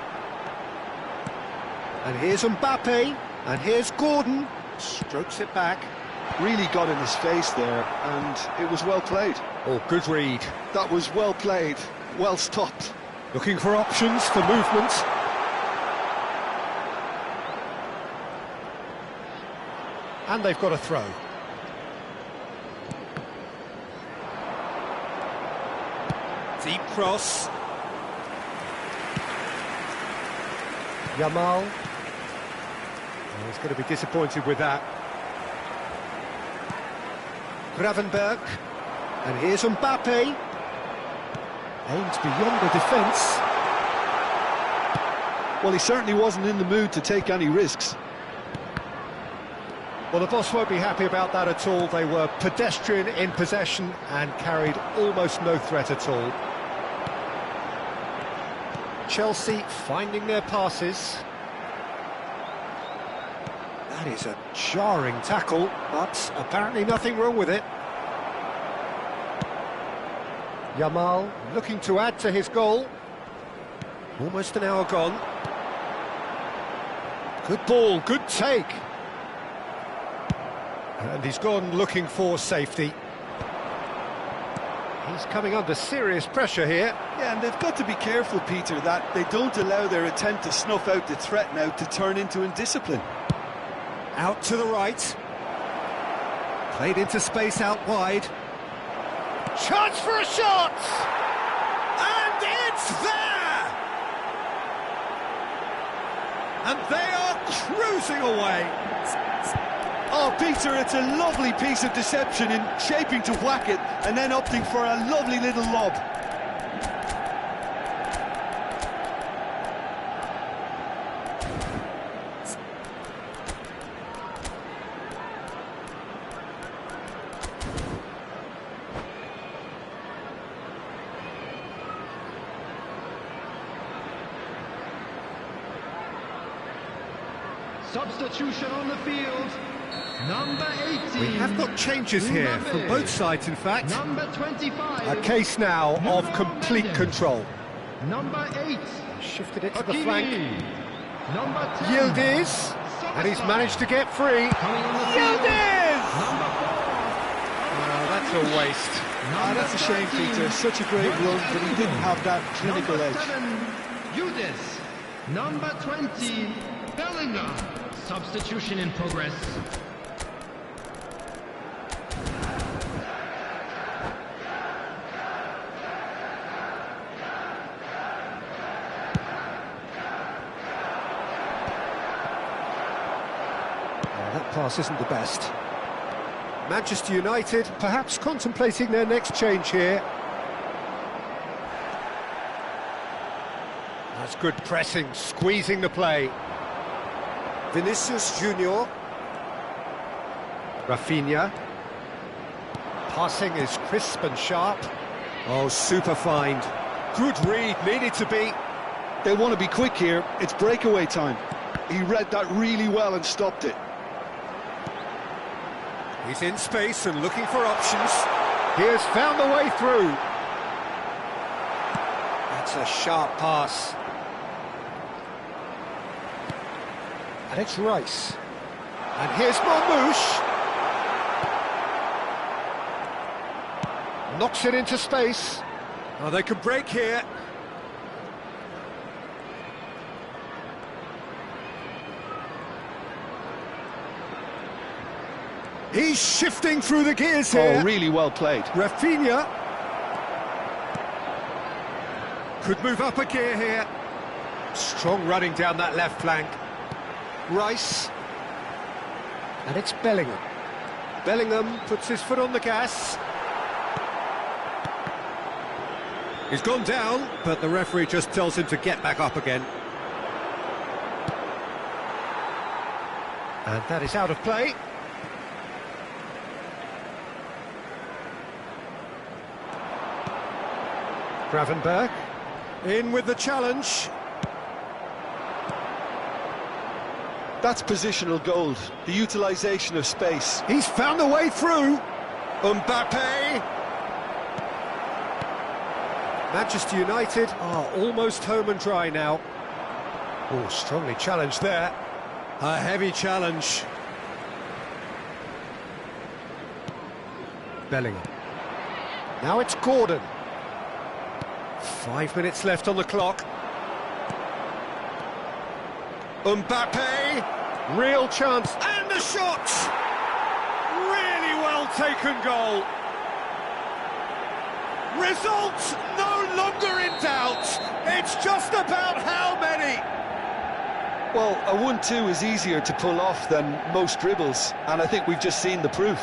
And here's Mbappe. And here's Gordon. Strokes it back. Really got in his face there, and it was well played. Oh, good read. That was well played, well stopped. Looking for options for movement. And they've got a throw. Deep cross. Yamal. Oh, he's going to be disappointed with that. Gravenberg. And here's Mbappe. Aims beyond the defence. Well, he certainly wasn't in the mood to take any risks. Well, the boss won't be happy about that at all. They were pedestrian in possession and carried almost no threat at all. Chelsea finding their passes. That is a jarring tackle, but apparently nothing wrong with it. Yamal looking to add to his goal. Almost an hour gone. Good ball, good take. And he's gone looking for safety. He's coming under serious pressure here. Yeah, and they've got to be careful, Peter, that they don't allow their attempt to snuff out the threat now to turn into indiscipline. Out to the right. Played into space out wide. Chance for a shot! And it's there! And they are cruising away. Oh, Peter, it's a lovely piece of deception in shaping to whack it and then opting for a lovely little lob. Substitution on the field. Number 18. We have got changes here from both sides, in fact. Number 25. A case now of complete control. Number 8. Shifted it to the Hakimi. flank. Number 10. Yildiz, and he's managed to get free. Yildiz! Number 4. Oh, that's a waste. That's a shame, Peter. Such a great run, but he didn't have that clinical Number edge. 7. Yildiz. Number 20. Bellingham. Substitution in progress. That pass isn't the best. Manchester United perhaps contemplating their next change here. That's good pressing, squeezing the play. Vinicius Junior. Rafinha. Passing is crisp and sharp. Oh, super find. Good read, needed to be. They want to be quick here. It's breakaway time. He read that really well and stopped it. He's in space and looking for options. He has found the way through. That's a sharp pass. And it's Rice. And here's Marmoush. Knocks it into space. Oh, they could break here. He's shifting through the gears here. Oh, really well played. Rafinha could move up a gear here. Strong running down that left flank. Rice. And it's Bellingham. Bellingham puts his foot on the gas. He's gone down, but the referee just tells him to get back up again. And that is out of play. Gravenberg in with the challenge. That's positional gold, the utilisation of space. He's found a way through. Mbappe. Manchester United are almost home and dry now. Oh, strongly challenged there. A heavy challenge. Bellingham. Now it's Gordon. 5 minutes left on the clock. Mbappe, real chance, and the shot! Really well taken goal. Result no longer in doubt. It's just about how many. Well, a 1-2 is easier to pull off than most dribbles, and I think we've just seen the proof.